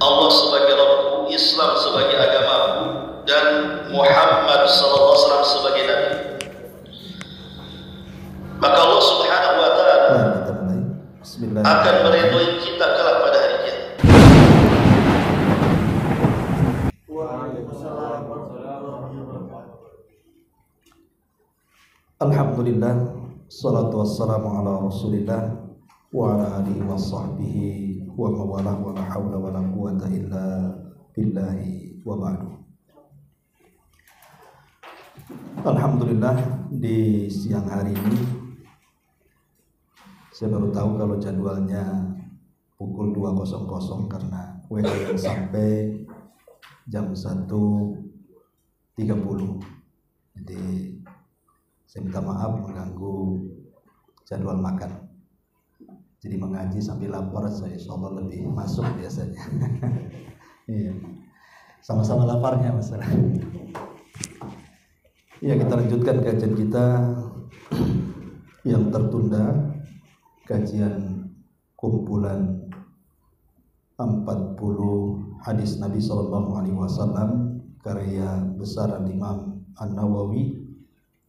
Allah sebagai Rabbku, Islam sebagai agamaku, dan Muhammad sallallahu alaihi wasallam sebagai nabi. Maka Allah Subhanahu wa taala akan meridhoi kita kelak pada hari kiamat. Alhamdulillah, salatu wassalamu ala Rasulillah wa ala alihi wa sahbihi wa mawalah wa la hawla wa la quwwata illa billahi wa ba'du. Alhamdulillah, di siang hari ini saya baru tahu kalau jadwalnya pukul 2.00 karena WhatsApp sampai jam 1.30. Jadi saya minta maaf mengganggu jadwal makan. Jadi mengaji sambil lapar, saya insyaallah lebih masuk biasanya. Iya, sama-sama laparnya masalah. Ya, kita lanjutkan kajian kita yang tertunda, kajian kumpulan 40 hadis Nabi Sallallahu Alaihi Wasallam karya besar Imam An-Nawawi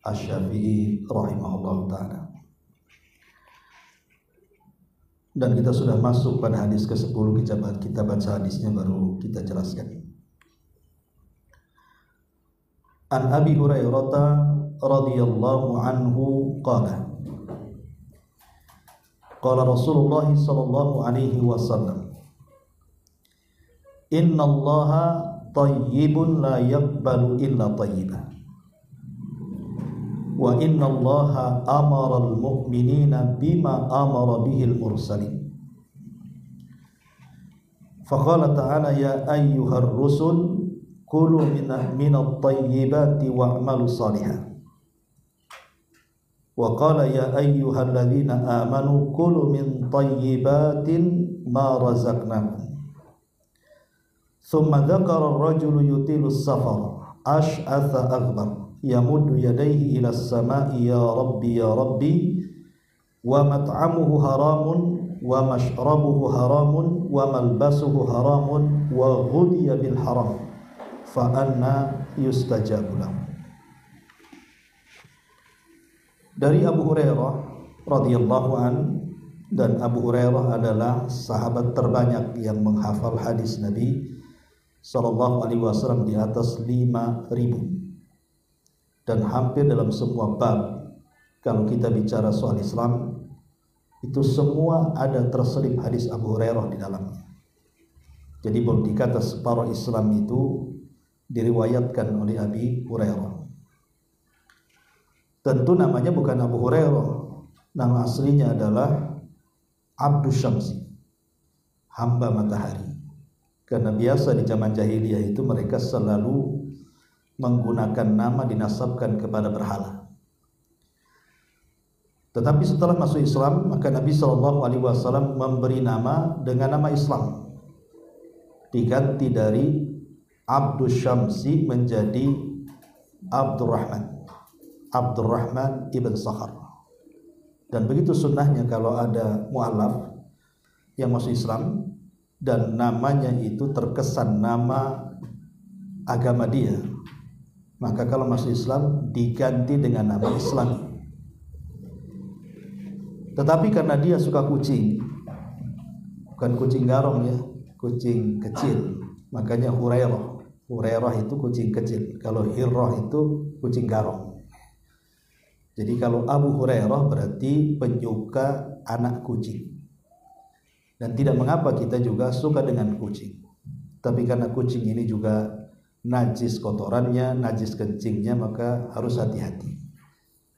Asy-Syafi'i rahimahullah ta'ala. Dan kita sudah masuk pada hadis ke-10, kita baca hadisnya baru kita jelaskan. An Abi Hurairah radhiyallahu anhu qala qala Rasulullah sallallahu alaihi wasallam innallaha thayyibun la yaqbalu illa thayyiban wa innallaha amara al-mu'minina bima amara bihil mursalin. Faqala ta'ala ya ayyuhar rusul kulu minat tayyibati wa'malu salihan. Wa qala ya ayyuhalladzina amanu kulu min tayyibatin ma razaqnakum. Thumma dzakara ar-rajulu yutilu as-safara ash'atha aghbar yamuddu yadayhi ila as-sama'i ya rabbi wa mat'amuhu haramun wa mashrabuhu haramun wa malbasuhu haramun wa ghudiya bil haram fa anna yustajabu lahu. Dari Abu Hurairah radhiyallahu an, dan Abu Hurairah adalah sahabat terbanyak yang menghafal hadis Nabi sallallahu alaihi wasallam di atas 5.000. Dan hampir dalam semua bab kalau kita bicara soal Islam itu semua ada terselip hadis Abu Hurairah di dalamnya. Jadi boleh dikata separuh Islam itu diriwayatkan oleh Abi Hurairah. Tentu namanya bukan Abu Hurairah, nama aslinya adalah Abdus Syamsi, hamba matahari. Karena biasa di zaman jahiliyah itu mereka selalu menggunakan nama dinasabkan kepada berhala. Tetapi setelah masuk Islam, maka Nabi Shallallahu Alaihi Wasallam memberi nama dengan nama Islam, diganti dari Abdus Syamsi menjadi Abdurrahman ibn Sakhar. Dan begitu sunnahnya kalau ada mu'alaf yang masuk Islam dan namanya itu terkesan nama agama dia, maka kalau masuk Islam diganti dengan nama Islam. Tetapi karena dia suka kucing, bukan kucing garong ya, kucing kecil, makanya Hurairah itu kucing kecil. Kalau Hirrah itu kucing garong. Jadi kalau Abu Hurairah berarti penyuka anak kucing. Dan tidak mengapa kita juga suka dengan kucing. Tapi karena kucing ini juga najis kotorannya, najis kencingnya, maka harus hati-hati.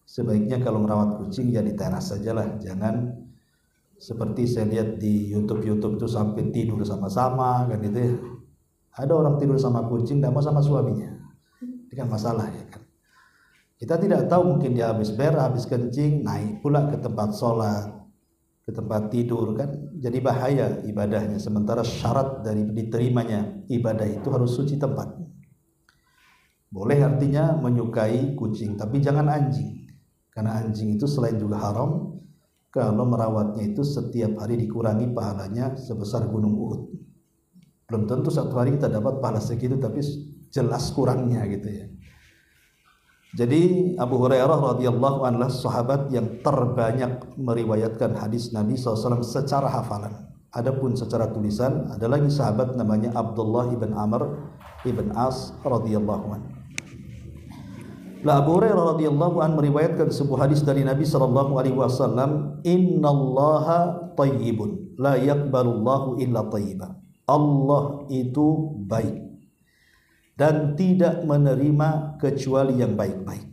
Sebaiknya kalau merawat kucing ya di teras sajalah, jangan seperti saya lihat di YouTube itu sampai tidur sama-sama kan gitu ya. Ada orang tidur sama kucing tidak mau sama suaminya. Ini kan masalah ya kan. Kita tidak tahu, mungkin dia habis berak, habis kencing, naik pula ke tempat sholat, ke tempat tidur kan. Jadi bahaya ibadahnya. Sementara syarat dari diterimanya ibadah itu harus suci tempat. Boleh artinya menyukai kucing, tapi jangan anjing. Karena anjing itu selain juga haram, kalau merawatnya itu setiap hari dikurangi pahalanya sebesar gunung Uhud. Belum tentu satu hari kita dapat pahala segitu, tapi jelas kurangnya gitu ya. Jadi Abu Hurairah radhiyallahu anhu sahabat yang terbanyak meriwayatkan hadis Nabi SAW secara hafalan. Adapun secara tulisan ada lagi sahabat namanya Abdullah ibn Amr ibn As radhiyallahu anhu. Abu Hurairah radhiyallahu anhu meriwayatkan sebuah hadis dari Nabi sallallahu alaihi wasallam, "Innallaha thayyibun, la yaqbalullahu illa thayyiban." Allah itu baik dan tidak menerima kecuali yang baik-baik.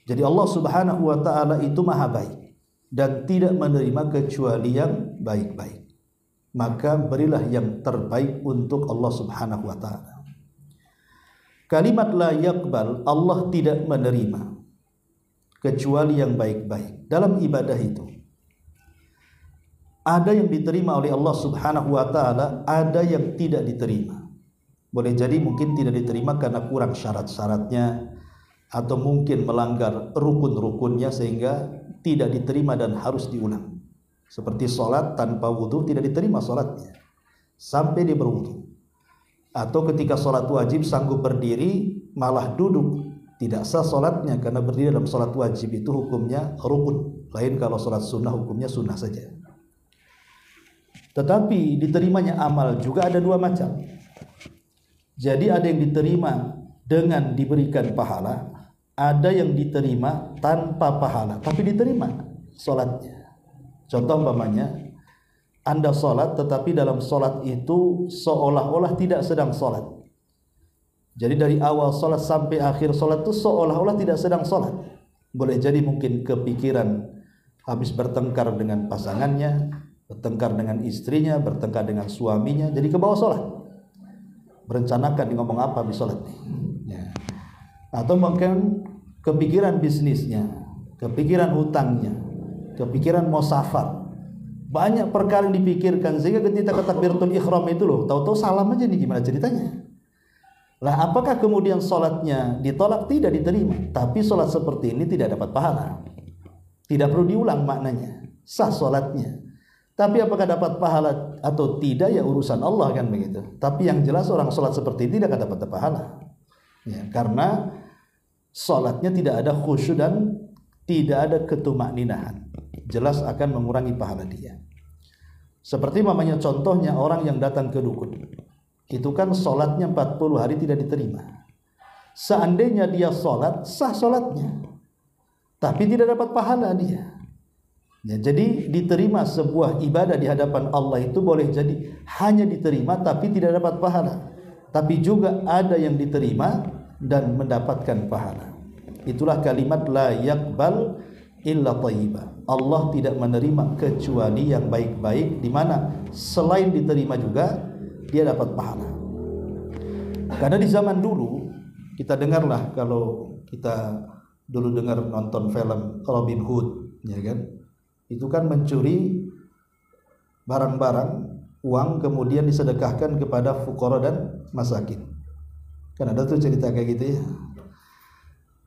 Jadi Allah Subhanahu wa taala itu maha baik dan tidak menerima kecuali yang baik-baik. Maka berilah yang terbaik untuk Allah Subhanahu wa taala. Kalimat la yaqbal, Allah tidak menerima kecuali yang baik-baik. Dalam ibadah itu ada yang diterima oleh Allah Subhanahu wa taala, ada yang tidak diterima. Boleh jadi mungkin tidak diterima karena kurang syarat-syaratnya, atau mungkin melanggar rukun-rukunnya sehingga tidak diterima dan harus diulang. Seperti sholat tanpa wudhu tidak diterima sholatnya sampai dia berwudhu. Atau ketika sholat wajib sanggup berdiri malah duduk, tidak sah sholatnya karena berdiri dalam sholat wajib itu hukumnya rukun. Lain kalau sholat sunnah hukumnya sunnah saja. Tetapi diterimanya amal juga ada dua macam. Jadi ada yang diterima dengan diberikan pahala, ada yang diterima tanpa pahala tapi diterima sholatnya. Contoh umpamanya, Anda sholat tetapi dalam sholat itu seolah-olah tidak sedang sholat. Jadi dari awal sholat sampai akhir sholat itu seolah-olah tidak sedang sholat. Boleh jadi mungkin kepikiran habis bertengkar dengan pasangannya, bertengkar dengan istrinya, bertengkar dengan suaminya, jadi ke bawah sholat. Berencanakan di ngomong apa habis sholat ya. Atau mungkin kepikiran bisnisnya, kepikiran hutangnya, kepikiran mau safar. Banyak perkara yang dipikirkan sehingga ketika takbiratul ihram itu loh, tahu-tahu salam aja nih, gimana ceritanya? Lah apakah kemudian sholatnya ditolak? Tidak diterima. Tapi sholat seperti ini tidak dapat pahala. Tidak perlu diulang maknanya. Sah sholatnya. Tapi apakah dapat pahala atau tidak ya urusan Allah kan begitu. Tapi yang jelas orang sholat seperti ini tidak akan dapat pahala. Ya, karena sholatnya tidak ada khusyuk dan tidak ada ketumakninahan. Jelas akan mengurangi pahala dia. Seperti mamanya contohnya orang yang datang ke dukun. Itu kan sholatnya 40 hari tidak diterima. Seandainya dia sholat, sah sholatnya, tapi tidak dapat pahala dia. Ya, jadi diterima sebuah ibadah di hadapan Allah itu boleh jadi hanya diterima tapi tidak dapat pahala. Tapi juga ada yang diterima dan mendapatkan pahala. Itulah kalimat la yaqbal illa thayyiba. Allah tidak menerima kecuali yang baik-baik, di mana selain diterima juga dia dapat pahala. Karena di zaman dulu kita dengarlah, kalau kita dulu dengar nonton film Robin Hood, ya kan? Itu kan mencuri barang-barang, uang, kemudian disedekahkan kepada fuqara dan masakin. Kan ada tuh cerita kayak gitu ya.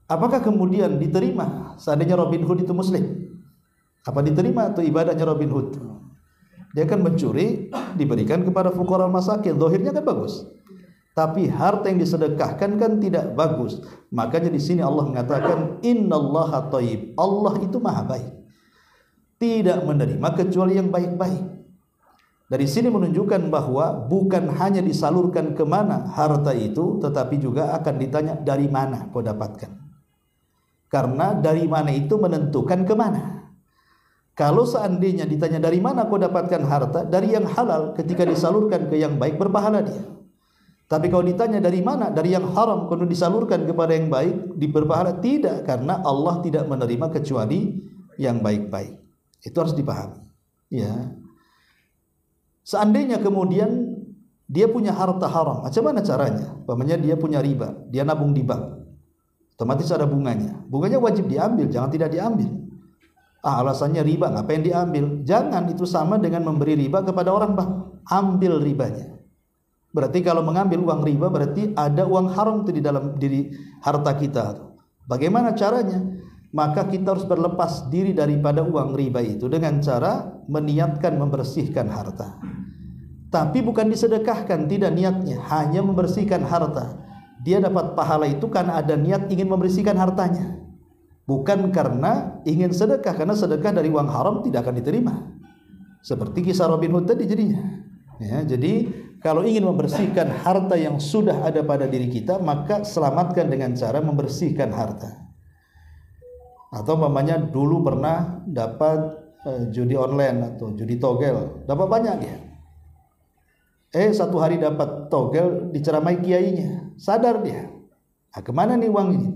Apakah kemudian diterima seandainya Robin Hood itu muslim? Apa diterima tuh ibadahnya Robin Hood? Dia kan mencuri, diberikan kepada fuqara masakin, zahirnya kan bagus. Tapi harta yang disedekahkan kan tidak bagus. Makanya di sini Allah mengatakan innallaha thayyib. Allah itu maha baik. Tidak menerima kecuali yang baik-baik. Dari sini menunjukkan bahwa bukan hanya disalurkan kemana harta itu, tetapi juga akan ditanya dari mana kau dapatkan. Karena dari mana itu menentukan kemana. Kalau seandainya ditanya dari mana kau dapatkan harta, dari yang halal, ketika disalurkan ke yang baik berpahala dia. Tapi kalau ditanya dari mana, dari yang haram, kalau disalurkan kepada yang baik berpahala tidak, karena Allah tidak menerima kecuali yang baik-baik. Itu harus dipahami. Ya. Seandainya kemudian dia punya harta haram, macam mana caranya? Umpamanya dia punya riba, dia nabung di bank, otomatis ada bunganya. Bunganya wajib diambil, jangan tidak diambil. Alasannya riba, ngapain diambil? Jangan, itu sama dengan memberi riba kepada orang bank. Ambil ribanya. Berarti kalau mengambil uang riba berarti ada uang haram itu di dalam diri harta kita. Bagaimana caranya? Maka kita harus berlepas diri daripada uang riba itu dengan cara meniatkan membersihkan harta. tapi bukan disedekahkan, tidak niatnya, hanya membersihkan harta. Dia dapat pahala itu karena ada niat ingin membersihkan hartanya, bukan karena ingin sedekah, karena sedekah dari uang haram tidak akan diterima. Seperti kisah Robin Hood tadi jadinya. Ya, jadi kalau ingin membersihkan harta yang sudah ada pada diri kita, maka selamatkan dengan cara membersihkan harta. Atau umpamanya dulu pernah dapat judi online atau judi togel, dapat banyak dia. Satu hari dapat togel, diceramai kiainya, sadar dia. Nah, kemana nih uang ini?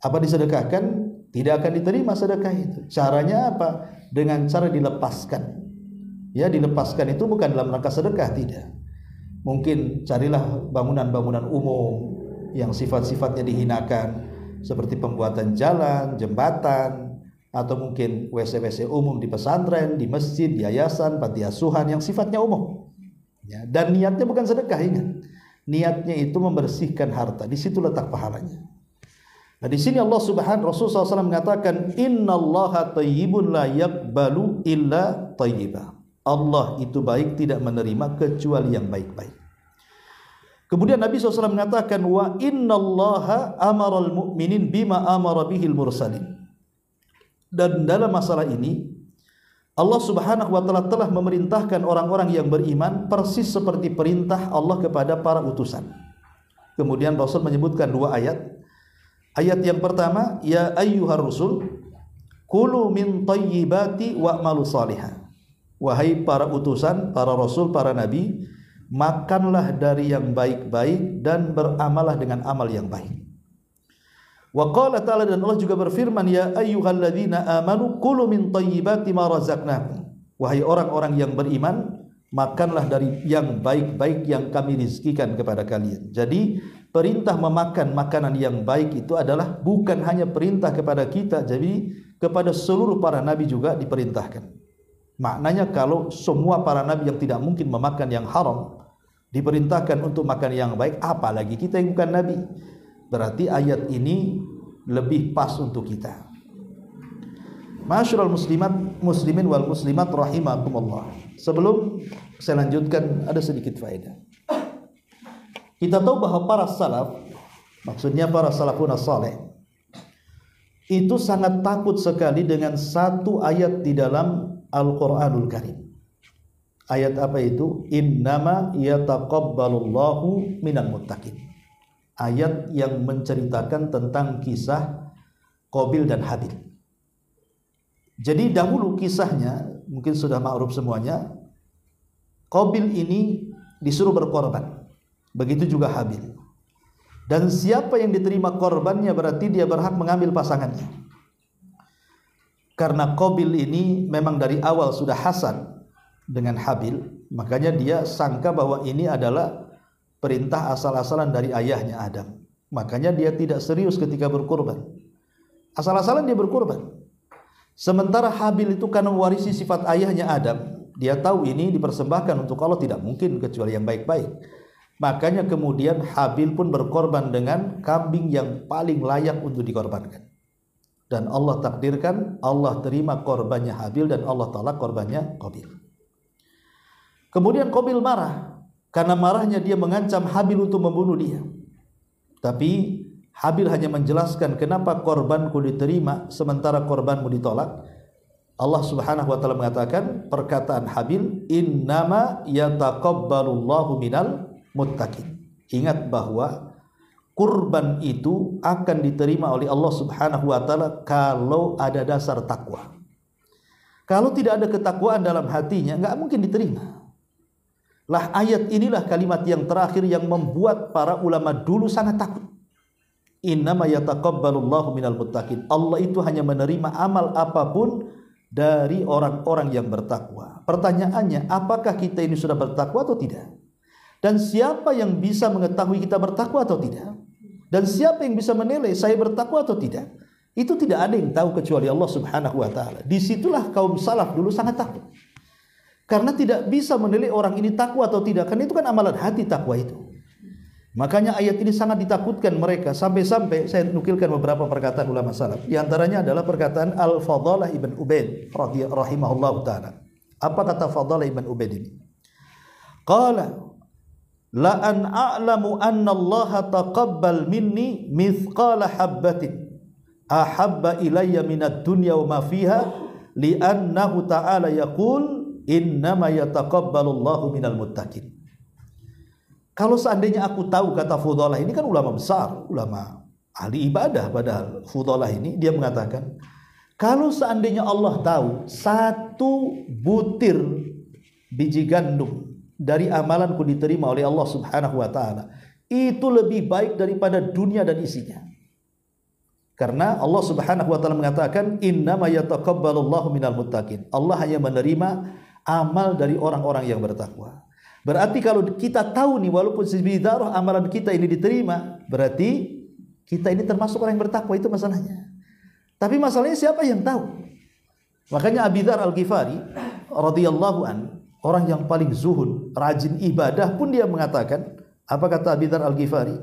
Apa disedekahkan? Tidak akan diterima sedekah itu. Caranya apa? Dengan cara dilepaskan. Ya, dilepaskan itu bukan dalam rangka sedekah, tidak. Mungkin carilah bangunan-bangunan umum yang sifat-sifatnya dihinakan, seperti pembuatan jalan, jembatan, atau mungkin WC-WC umum di pesantren, di masjid, di yayasan, panti asuhan yang sifatnya umum. Ya, dan niatnya bukan sedekah, ingat. Niatnya itu membersihkan harta. Di situ letak pahalanya. Nah, di sini Rasulullah SAW mengatakan, Innallaha thayyibun la yaqbalu illa thayyiba. Allah itu baik, tidak menerima kecuali yang baik-baik. Kemudian Nabi SAW mengatakan, wa innallaha amaral mu'minin bima amara bihil mursalin. Dan dalam masalah ini Allah Subhanahu wa ta'ala telah memerintahkan orang-orang yang beriman persis seperti perintah Allah kepada para utusan. Kemudian Rasul menyebutkan dua ayat. Ayat yang pertama, ya ayyuhar rusul kulu min thayyibati wa'malu salihah. Wahai para utusan, para rasul, para nabi, makanlah dari yang baik-baik dan beramalah dengan amal yang baik. Wa qala ta'ala, dan Allah juga berfirman, ya ayyuhalladzina amanu kulu min thayyibati ma razaqnakum. Wahai orang-orang yang beriman, makanlah dari yang baik-baik yang kami rizkikan kepada kalian. Jadi perintah memakan makanan yang baik itu adalah bukan hanya perintah kepada kita, jadi kepada seluruh para nabi juga diperintahkan. Maknanya kalau semua para nabi yang tidak mungkin memakan yang haram diperintahkan untuk makan yang baik, apalagi kita yang bukan nabi. Berarti ayat ini lebih pas untuk kita. Ma'asyiral muslimin wal muslimat rahimakumullah. Sebelum saya lanjutkan, ada sedikit faedah. Kita tahu bahwa para salaf, maksudnya para salafun saleh, itu sangat takut sekali dengan satu ayat di dalam Al-Quranul Karim. Ayat apa itu? Innama yataqabbalullahu minal muttaqin. Ayat yang menceritakan tentang kisah Qabil dan Habil. Jadi dahulu kisahnya mungkin sudah ma'ruf semuanya. Qabil ini disuruh berkorban, begitu juga Habil. Dan siapa yang diterima korbannya berarti dia berhak mengambil pasangannya. Karena Qabil ini memang dari awal sudah hasad dengan Habil, makanya dia sangka bahwa ini adalah perintah asal-asalan dari ayahnya Adam. Makanya dia tidak serius ketika berkorban. Asal-asalan dia berkorban. Sementara Habil itu karena mewarisi sifat ayahnya Adam, dia tahu ini dipersembahkan untuk Allah, tidak mungkin kecuali yang baik-baik. Makanya kemudian Habil pun berkorban dengan kambing yang paling layak untuk dikorbankan. Dan Allah takdirkan, Allah terima korbannya Habil dan Allah tolak korbannya Qabil. Kemudian Qabil marah, karena marahnya dia mengancam Habil untuk membunuh dia. Tapi Habil hanya menjelaskan, kenapa korbanku diterima sementara korbanmu ditolak. Allah Subhanahu wa ta'ala mengatakan perkataan Habil, innama yataqabbalullahu minal muttaqin. Ingat bahwa kurban itu akan diterima oleh Allah Subhanahu wa ta'ala kalau ada dasar takwa. Kalau tidak ada ketakwaan dalam hatinya, enggak mungkin diterima. Lah ayat inilah kalimat yang terakhir yang membuat para ulama dulu sangat takut. Innama yataqabbalullahu minal muttaqin. Allah itu hanya menerima amal apapun dari orang-orang yang bertakwa. Pertanyaannya, apakah kita ini sudah bertakwa atau tidak? Dan siapa yang bisa mengetahui kita bertakwa atau tidak? Dan siapa yang bisa menilai saya bertakwa atau tidak? Itu tidak ada yang tahu kecuali Allah Subhanahu wa ta'ala. Disitulah kaum salaf dulu sangat takut. Karena tidak bisa menilai orang ini takwa atau tidak. Karena itu kan amalan hati takwa itu. Makanya ayat ini sangat ditakutkan mereka. Sampai-sampai saya nukilkan beberapa perkataan ulama salaf. Di antaranya adalah perkataan Al-Fadalah ibn Ubaid rahimahullah ta'ala. Apa kata Fadalah ibn Ubaid ini? Qala la an a'lamu anna Allah taqabbal minni mithqala habbatin ahabba ilayya minad dunya wa ma fiha li'annahu ta'ala yaqul innama yataqabbalu Allahu minal muttaqin. Kalau seandainya aku tahu, kata Fudalah ini kan ulama besar, ulama ahli ibadah, padahal Fudalah ini dia mengatakan, kalau seandainya Allah tahu satu butir biji gandum dari amalanku diterima oleh Allah Subhanahu wa taala, itu lebih baik daripada dunia dan isinya. Karena Allah Subhanahu wa taala mengatakan innama yataqabbalullahu minal muttaqin. Allah hanya menerima amal dari orang-orang yang bertakwa. Berarti kalau kita tahu nih, walaupun sebiji dzarrah amalan kita ini diterima, berarti kita ini termasuk orang yang bertakwa, itu masalahnya. Tapi masalahnya siapa yang tahu? Makanya Abi Dzar Al-Ghifari radhiyallahu an, orang yang paling zuhud, rajin ibadah pun dia mengatakan, apa kata Abi Dzar Al-Ghifari?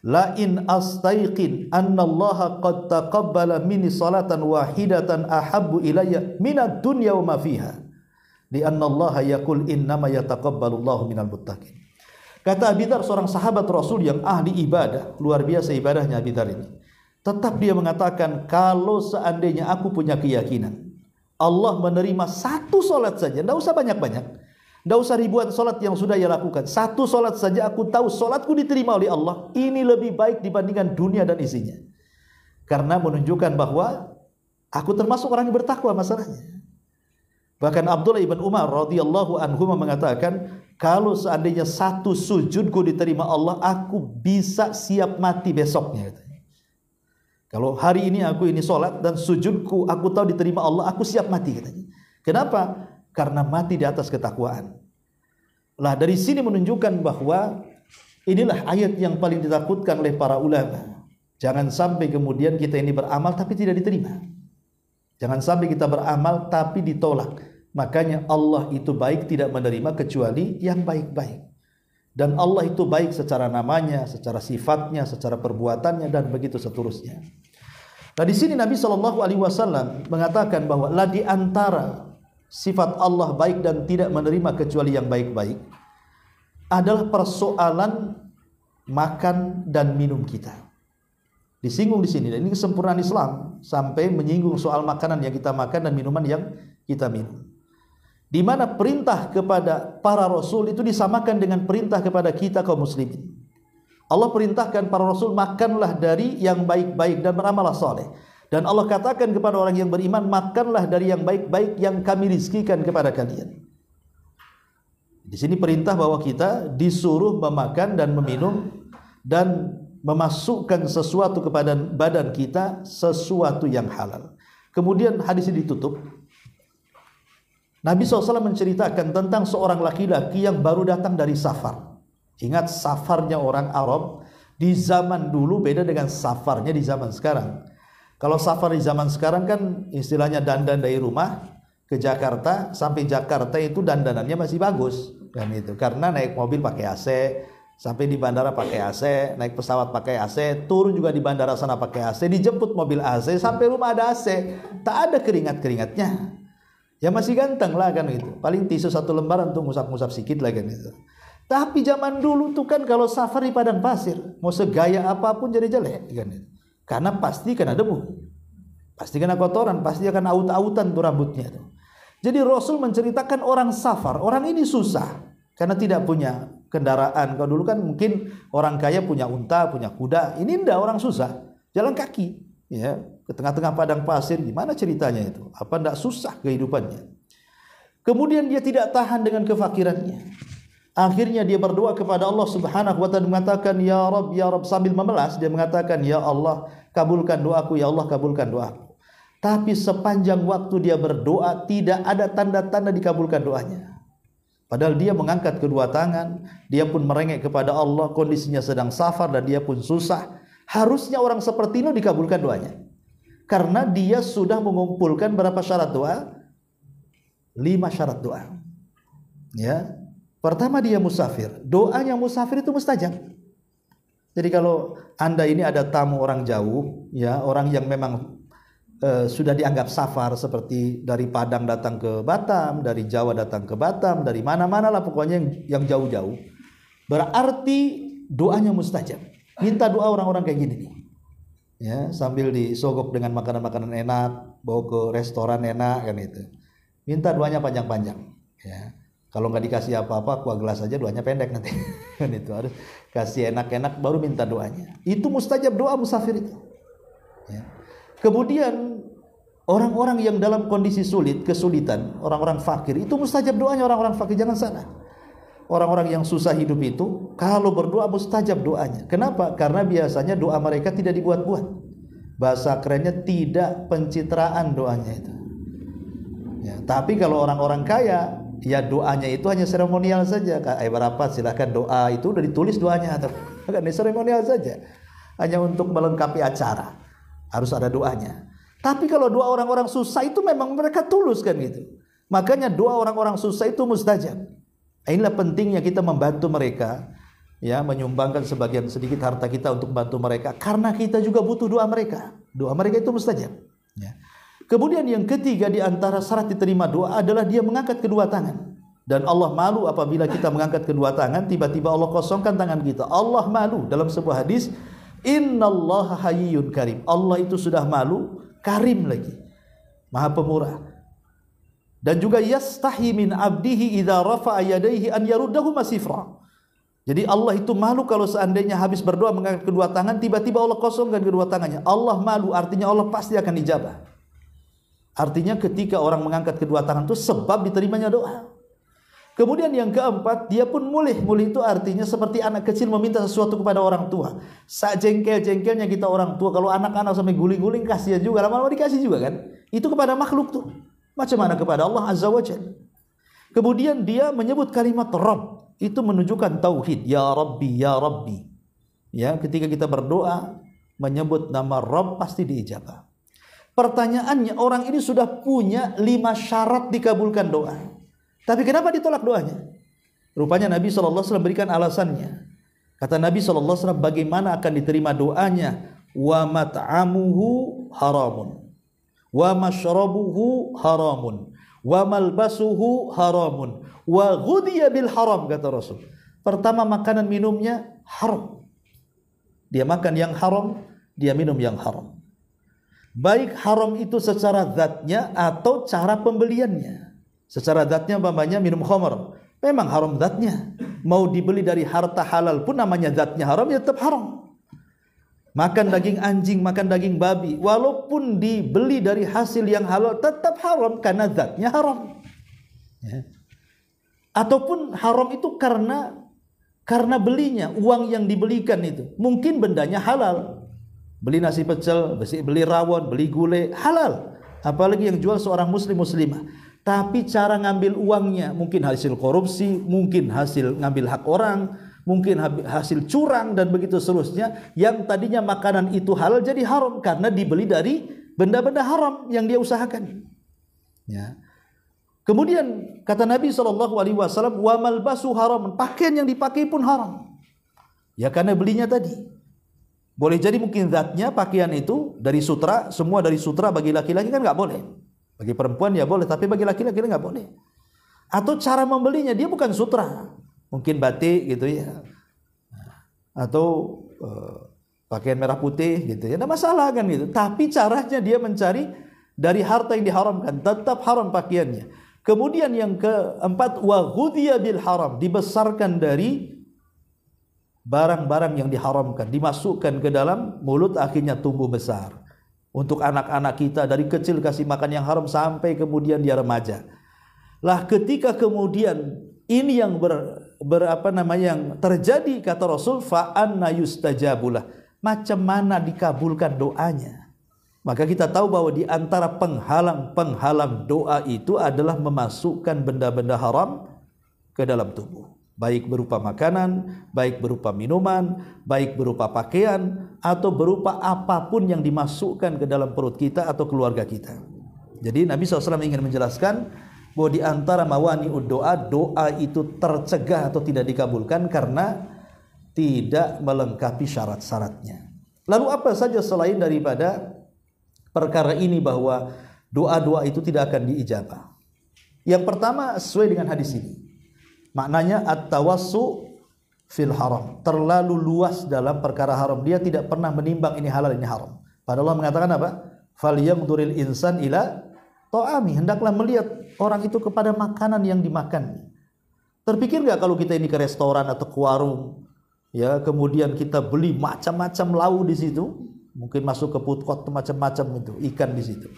La in astaiqin anna Allah qad taqabbala minni salatan wahidatan ahabbu ilayya minad dunya wa ma fiha. Di anna Allah yaqul innama yataqabbalu Allahu minal muttaqin. Kata Abi Dzar, seorang sahabat Rasul yang ahli ibadah, luar biasa ibadahnya Abi Dzar ini. Tetap dia mengatakan, kalau seandainya aku punya keyakinan Allah menerima satu solat saja, tidak usah banyak-banyak, tidak usah ribuan solat yang sudah ia lakukan, satu solat saja aku tahu solatku diterima oleh Allah, ini lebih baik dibandingkan dunia dan isinya. Karena menunjukkan bahwa aku termasuk orang yang bertakwa masalahnya. Bahkan Abdullah ibn Umar radhiyallahu anhu mengatakan, kalau seandainya satu sujudku diterima Allah, aku bisa siap mati besoknya. Kalau hari ini aku ini sholat dan sujudku aku tahu diterima Allah, aku siap mati katanya. Kenapa? Karena mati di atas ketakwaan. Lah dari sini menunjukkan bahwa inilah ayat yang paling ditakutkan oleh para ulama. Jangan sampai kemudian kita ini beramal tapi tidak diterima. Jangan sampai kita beramal tapi ditolak. Makanya Allah itu baik tidak menerima kecuali yang baik-baik. Dan Allah itu baik secara namanya, secara sifatnya, secara perbuatannya, dan begitu seterusnya. Nah di sini Nabi SAW mengatakan bahwa lah di antara sifat Allah baik dan tidak menerima kecuali yang baik-baik adalah persoalan makan dan minum kita. Disinggung di sini, dan ini kesempurnaan Islam sampai menyinggung soal makanan yang kita makan dan minuman yang kita minum. Di mana perintah kepada para rasul itu disamakan dengan perintah kepada kita kaum muslimin. Allah perintahkan para rasul, makanlah dari yang baik-baik dan beramalah saleh. Dan Allah katakan kepada orang yang beriman, makanlah dari yang baik-baik yang kami rizkikan kepada kalian. Di sini perintah bahwa kita disuruh memakan dan meminum dan memasukkan sesuatu kepada badan kita, sesuatu yang halal. Kemudian hadis ini ditutup. Nabi SAW menceritakan tentang seorang laki-laki yang baru datang dari safar. Ingat, safarnya orang Arab di zaman dulu beda dengan safarnya di zaman sekarang. Kalau safar di zaman sekarang kan istilahnya dandan dari rumah ke Jakarta, sampai Jakarta itu dandanannya masih bagus kan itu. Karena naik mobil pakai AC, sampai di bandara pakai AC, naik pesawat pakai AC, turun juga di bandara sana pakai AC, dijemput mobil AC, sampai rumah ada AC, tak ada keringat-keringatnya. Ya masih ganteng lah kan itu. Paling tisu satu lembaran untuk ngusap-ngusap sikit lah kan itu. Tapi zaman dulu tuh kan kalau safar di padang pasir, mau segaya apapun jadi jelek kan itu. Karena pasti kena debu, pasti kena kotoran, pasti akan aut-autan tuh rambutnya tuh. Jadi Rasul menceritakan orang safar, orang ini susah karena tidak punya kendaraan. Kalau dulu kan mungkin orang kaya punya unta, punya kuda. Ini enggak, orang susah, jalan kaki, ya, ke tengah-tengah padang pasir. Gimana ceritanya itu? Apa enggak susah kehidupannya? Kemudian dia tidak tahan dengan kefakirannya. Akhirnya dia berdoa kepada Allah Subhanahu wa taala, mengatakan ya Rabb, sambil memelas dia mengatakan, ya Allah, kabulkan doaku, ya Allah, kabulkan doaku. Tapi sepanjang waktu dia berdoa tidak ada tanda-tanda dikabulkan doanya. Padahal dia mengangkat kedua tangan, dia pun merengek kepada Allah, kondisinya sedang safar dan dia pun susah. Harusnya orang seperti ini dikabulkan doanya. Karena dia sudah mengumpulkan berapa syarat doa? 5 syarat doa. Ya. Pertama, dia musafir. Doanya musafir itu mustajab. Jadi kalau Anda ini ada tamu orang jauh, ya, orang yang memang sudah dianggap safar, seperti dari Padang datang ke Batam, dari Jawa datang ke Batam, dari mana-mana lah pokoknya yang jauh-jauh, berarti doanya mustajab. Minta doa orang-orang kayak gini nih, ya, sambil disogok dengan makanan-makanan enak, bawa ke restoran enak kan itu. Minta doanya panjang-panjang, ya. Kalau nggak dikasih apa-apa, kuah gelas aja doanya pendek nanti. Kan itu harus kasih enak-enak baru minta doanya. Itu mustajab doa musafir itu. Ya. Kemudian orang-orang yang dalam kondisi sulit, kesulitan, orang-orang fakir, itu mustajab doanya orang-orang fakir, jangan salah. Orang-orang yang susah hidup itu kalau berdoa mustajab doanya. Kenapa? Karena biasanya doa mereka tidak dibuat-buat. Bahasa kerennya tidak pencitraan doanya itu. Ya, tapi kalau orang-orang kaya, ya doanya itu hanya seremonial saja. Berapa silahkan doa itu udah ditulis doanya, kan seremonial saja, hanya untuk melengkapi acara. Harus ada doanya. Tapi kalau doa orang-orang susah itu memang mereka tulus kan gitu. Makanya doa orang-orang susah itu mustajab. Inilah pentingnya kita membantu mereka, ya, menyumbangkan sebagian sedikit harta kita untuk bantu mereka, karena kita juga butuh doa mereka. Doa mereka itu mustajab. Ya. Kemudian yang ketiga di antara syarat diterima doa adalah dia mengangkat kedua tangan. Dan Allah malu apabila kita mengangkat kedua tangan, tiba-tiba Allah kosongkan tangan kita. Allah malu. Dalam sebuah hadis, innallaha hayyun karim. Allah itu sudah malu, karim lagi, maha pemurah. Dan juga yastahi min abdihi idza rafa'a yadayhi an yaruddahu masifra. Jadi Allah itu malu kalau seandainya habis berdoa mengangkat kedua tangan, tiba-tiba Allah kosongkan kedua tangannya. Allah malu, artinya Allah pasti akan dijabah. Artinya ketika orang mengangkat kedua tangan itu sebab diterimanya doa. Kemudian yang keempat, dia pun mulih. Mulih itu artinya seperti anak kecil meminta sesuatu kepada orang tua. Sajengkel-jengkelnya kita orang tua, kalau anak-anak sampai guling-guling kasihan juga, lama-lama dikasih juga kan. Itu kepada makhluk tuh. Macam mana kepada Allah Azza wa Jalla. Kemudian dia menyebut kalimat Rabb. Itu menunjukkan tauhid. Ya Rabbi, Ya Rabbi. Ya, ketika kita berdoa menyebut nama Rabb pasti diijabah. Pertanyaannya, orang ini sudah punya 5 syarat dikabulkan doa. Tapi kenapa ditolak doanya? Rupanya Nabi SAW berikan alasannya. Kata Nabi SAW, bagaimana akan diterima doanya? Wa mat'amuhu haramun, wa mashrabuhu haramun, wa malbasuhu haramun, wa ghudhiya bil haram, kata Rasul. Pertama, makanan minumnya haram. Dia makan yang haram, dia minum yang haram. Baik haram itu secara zatnya atau cara pembeliannya. Secara zatnya umpamanya minum khamr, memang haram zatnya. Mau dibeli dari harta halal pun namanya zatnya haram, ya tetap haram. Makan daging anjing, makan daging babi, walaupun dibeli dari hasil yang halal tetap haram karena zatnya haram. Ya. Ataupun haram itu karena belinya, uang yang dibelikan itu. Mungkin bendanya halal. Beli nasi pecel, beli rawon, beli gulai, halal. Apalagi yang jual seorang muslimah. Tapi cara ngambil uangnya mungkin hasil korupsi, mungkin hasil ngambil hak orang, mungkin hasil curang dan begitu seterusnya. Yang tadinya makanan itu halal jadi haram karena dibeli dari benda-benda haram yang dia usahakan. Ya. Kemudian kata Nabi SAW, wa malbasu haram, pakaian yang dipakai pun haram. Ya karena belinya tadi. Boleh jadi mungkin zatnya pakaian itu dari sutra, semua dari sutra, bagi laki-laki kan nggak boleh. Bagi perempuan ya boleh, tapi bagi laki-laki nggak boleh. Atau cara membelinya dia bukan sutra, mungkin batik gitu ya, atau pakaian merah putih gitu ya, tidak masalah kan gitu. Tapi caranya dia mencari dari harta yang diharamkan, tetap haram pakaiannya. Kemudian yang keempat, wa ghudhiya bil haram, dibesarkan dari barang-barang yang diharamkan, dimasukkan ke dalam mulut, akhirnya tumbuh besar. Untuk anak-anak kita dari kecil kasih makan yang haram sampai kemudian dia remaja. Lah ketika kemudian ini yang yang terjadi, kata Rasul, fa anna yustajabulah, macam mana dikabulkan doanya? Maka kita tahu bahwa di antara penghalang doa itu adalah memasukkan benda-benda haram ke dalam tubuh. Baik berupa makanan, baik berupa minuman, baik berupa pakaian, atau berupa apapun yang dimasukkan ke dalam perut kita atau keluarga kita. Jadi Nabi SAW ingin menjelaskan bahwa di antara mawani'ud doa, doa itu tercegah atau tidak dikabulkan karena tidak melengkapi syarat-syaratnya. Lalu apa saja selain daripada perkara ini bahwa doa-doa itu tidak akan diijabah. Yang pertama sesuai dengan hadis ini. Maknanya at-tawassu fil haram, terlalu luas dalam perkara haram. Dia tidak pernah menimbang ini halal ini haram. Padahal Allah mengatakan apa? Falyamduril insan ila ta'ami, hendaklah melihat orang itu kepada makanan yang dimakan. Terpikir nggak kalau kita ini ke restoran atau ke warung, ya, kemudian kita beli macam-macam lauk di situ, mungkin masuk ke food court macam-macam itu ikan di situ.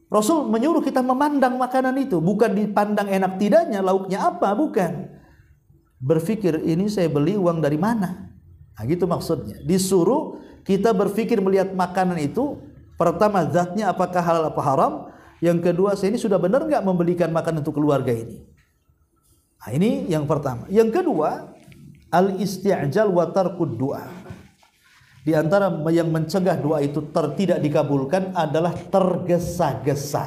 Rasul menyuruh kita memandang makanan itu, bukan dipandang enak tidaknya, lauknya apa, bukan. Berpikir ini saya beli uang dari mana? Nah, gitu maksudnya. Disuruh kita berpikir melihat makanan itu, pertama zatnya apakah halal apa haram, yang kedua saya ini sudah benar nggak membelikan makanan untuk keluarga ini. Nah, ini yang pertama. Yang kedua, al-isti'jal wa tarkud du'a. Di antara yang mencegah doa itu tidak dikabulkan adalah tergesa-gesa.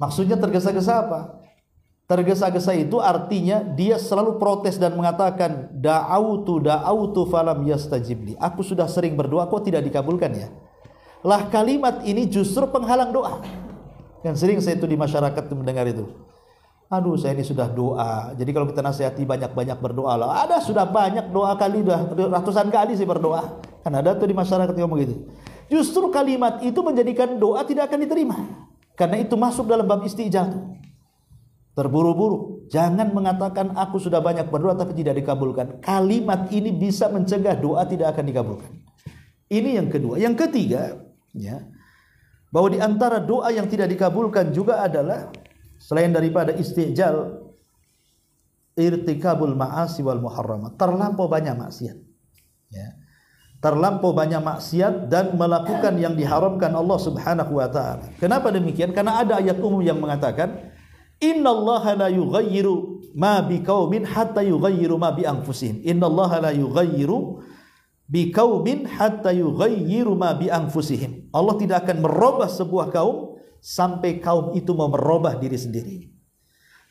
Maksudnya tergesa-gesa apa? Tergesa-gesa itu artinya dia selalu protes dan mengatakan da'autu falam yastajibli. Aku sudah sering berdoa kok tidak dikabulkan ya. Lah kalimat ini justru penghalang doa. Kan sering saya itu di masyarakat mendengar itu. Aduh saya ini sudah doa. Jadi kalau kita nasihati banyak-banyak berdoa lah. Ada sudah banyak doa kali, udah ratusan kali saya berdoa. Kan ada tuh di masyarakat yang ngomong gitu. Justru kalimat itu menjadikan doa tidak akan diterima. Karena itu masuk dalam bab istijal. Terburu-buru. Jangan mengatakan aku sudah banyak berdoa tapi tidak dikabulkan. Kalimat ini bisa mencegah doa tidak akan dikabulkan. Ini yang kedua. Yang ketiga, ya, bahwa di antara doa yang tidak dikabulkan juga adalah selain daripada istijal, irtikabul ma'asi wal muharramat, terlampau banyak maksiat, ya. Terlampau banyak maksiat dan melakukan yang diharamkan Allah Subhanahu wa taala. Kenapa demikian? Karena ada ayat umum yang mengatakan innallaha la yughayyiru ma biqaumin hatta yughayyiru ma bi anfusihim. Innallaha la yughayyiru biqaumin hatta yughayyiru ma bi anfusihim. Allah tidak akan merubah sebuah kaum sampai kaum itu mau merubah diri sendiri.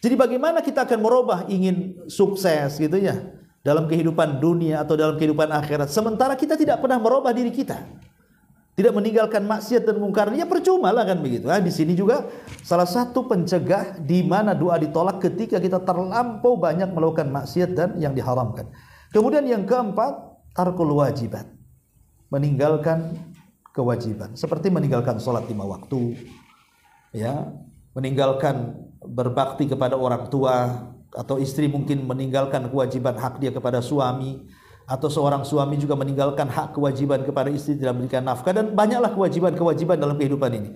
Jadi bagaimana kita akan merubah, ingin sukses gitu ya dalam kehidupan dunia atau dalam kehidupan akhirat, sementara kita tidak pernah merubah diri kita, tidak meninggalkan maksiat dan mungkar, ya percuma lah kan begitu. Nah, di sini juga salah satu pencegah di mana doa ditolak ketika kita terlampau banyak melakukan maksiat dan yang diharamkan. Kemudian yang keempat, tarkul wajibat, meninggalkan kewajiban, seperti meninggalkan sholat 5 waktu, ya, meninggalkan berbakti kepada orang tua, atau istri mungkin meninggalkan kewajiban hak dia kepada suami, atau seorang suami juga meninggalkan hak kewajiban kepada istri tidak memberikan nafkah, dan banyaklah kewajiban-kewajiban dalam kehidupan ini.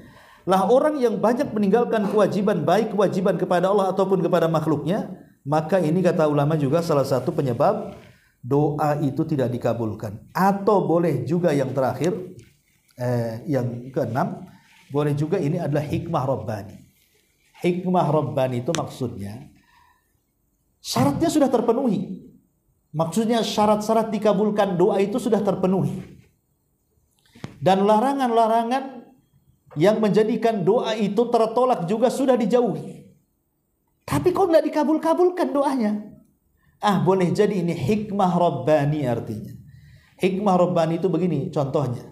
Lah orang yang banyak meninggalkan kewajiban, baik kewajiban kepada Allah ataupun kepada makhluknya, maka ini kata ulama juga salah satu penyebab doa itu tidak dikabulkan. Atau boleh juga yang terakhir, yang keenam, boleh juga ini adalah hikmah Rabbani. Hikmah Rabbani itu maksudnya syaratnya sudah terpenuhi. Maksudnya syarat-syarat dikabulkan doa itu sudah terpenuhi. Dan larangan-larangan yang menjadikan doa itu tertolak juga sudah dijauhi. Tapi kok tidak dikabul-kabulkan doanya? Boleh jadi ini hikmah Rabbani artinya. Hikmah Rabbani itu begini contohnya.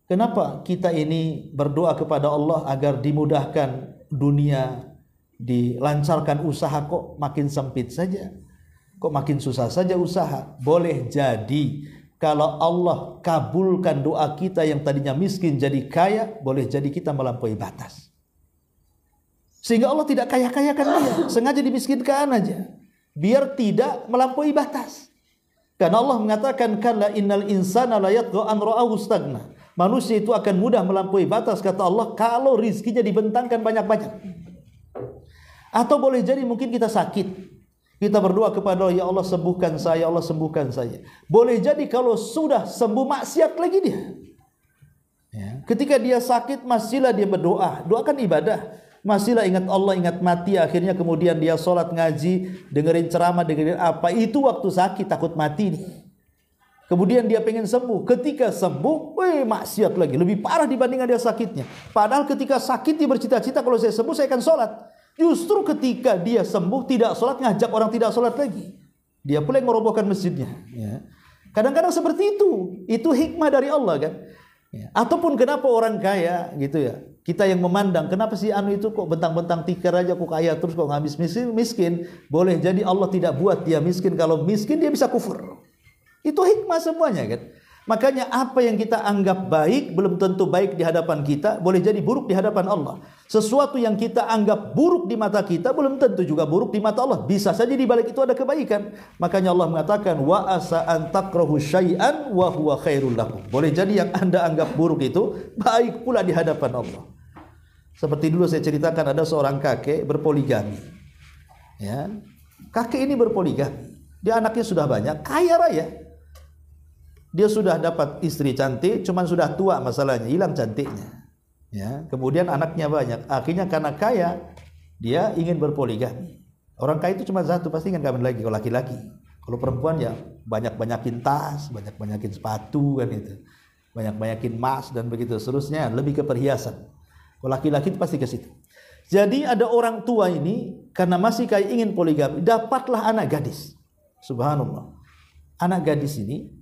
Kenapa kita ini berdoa kepada Allah agar dimudahkan dunia, dilancarkan usaha, kok makin sempit saja? Kok makin susah saja usaha? Boleh jadi kalau Allah kabulkan doa kita yang tadinya miskin jadi kaya, boleh jadi kita melampaui batas. Sehingga Allah tidak kaya-kayakan dia, sengaja dimiskinkan aja, biar tidak melampaui batas. Karena Allah mengatakan kalla innal insana la yatgha an ra'ahu istaghna. Manusia itu akan mudah melampaui batas, kata Allah, kalau rizkinya dibentangkan banyak-banyak. Atau boleh jadi mungkin kita sakit, kita berdoa kepada Allah, ya Allah sembuhkan saya, Allah sembuhkan saya. Boleh jadi kalau sudah sembuh maksiat lagi dia. Ya. Ketika dia sakit masihlah dia berdoa, doa kan ibadah. Masihlah ingat Allah, ingat mati, akhirnya kemudian dia sholat, ngaji, dengerin ceramah, dengerin apa, itu waktu sakit, takut mati nih. Kemudian dia pengen sembuh, ketika sembuh, maksiat lagi, lebih parah dibandingkan dia sakitnya. Padahal ketika sakit dia bercita-cita, kalau saya sembuh saya akan sholat. Justru ketika dia sembuh tidak sholat, ngajak orang tidak sholat lagi. Dia pula yang merobohkan masjidnya. Ya. Kadang-kadang seperti itu hikmah dari Allah kan. Ya. Ataupun kenapa orang kaya gitu ya, kita yang memandang kenapa sih anu itu kok bentang-bentang tikar aja kok kaya terus kok nggak miskin. Boleh jadi Allah tidak buat dia miskin. Kalau miskin dia bisa kufur. Itu hikmah semuanya kan. Makanya apa yang kita anggap baik belum tentu baik di hadapan kita, boleh jadi buruk di hadapan Allah. Sesuatu yang kita anggap buruk di mata kita belum tentu juga buruk di mata Allah. Bisa saja di balik itu ada kebaikan. Makanya Allah mengatakan wa asa an takrahu syai'an wa huwa khairul lakum. Boleh jadi yang Anda anggap buruk itu baik pula di hadapan Allah. Seperti dulu saya ceritakan ada seorang kakek berpoligami. Ya. Kakek ini berpoligami. Dia anaknya sudah banyak, kaya raya. Dia sudah dapat istri cantik, cuman sudah tua masalahnya, hilang cantiknya. Ya, kemudian anaknya banyak. Akhirnya karena kaya, dia ingin berpoligami. Orang kaya itu cuma satu, pasti ingin kawin lagi kalau laki-laki. Kalau perempuan ya banyak-banyakin tas, banyak-banyakin sepatu kan itu. Banyak-banyakin emas dan begitu seterusnya, lebih ke perhiasan. Kalau laki-laki itu pasti ke situ. Jadi ada orang tua ini karena masih kaya ingin poligami, dapatlah anak gadis. Subhanallah. Anak gadis ini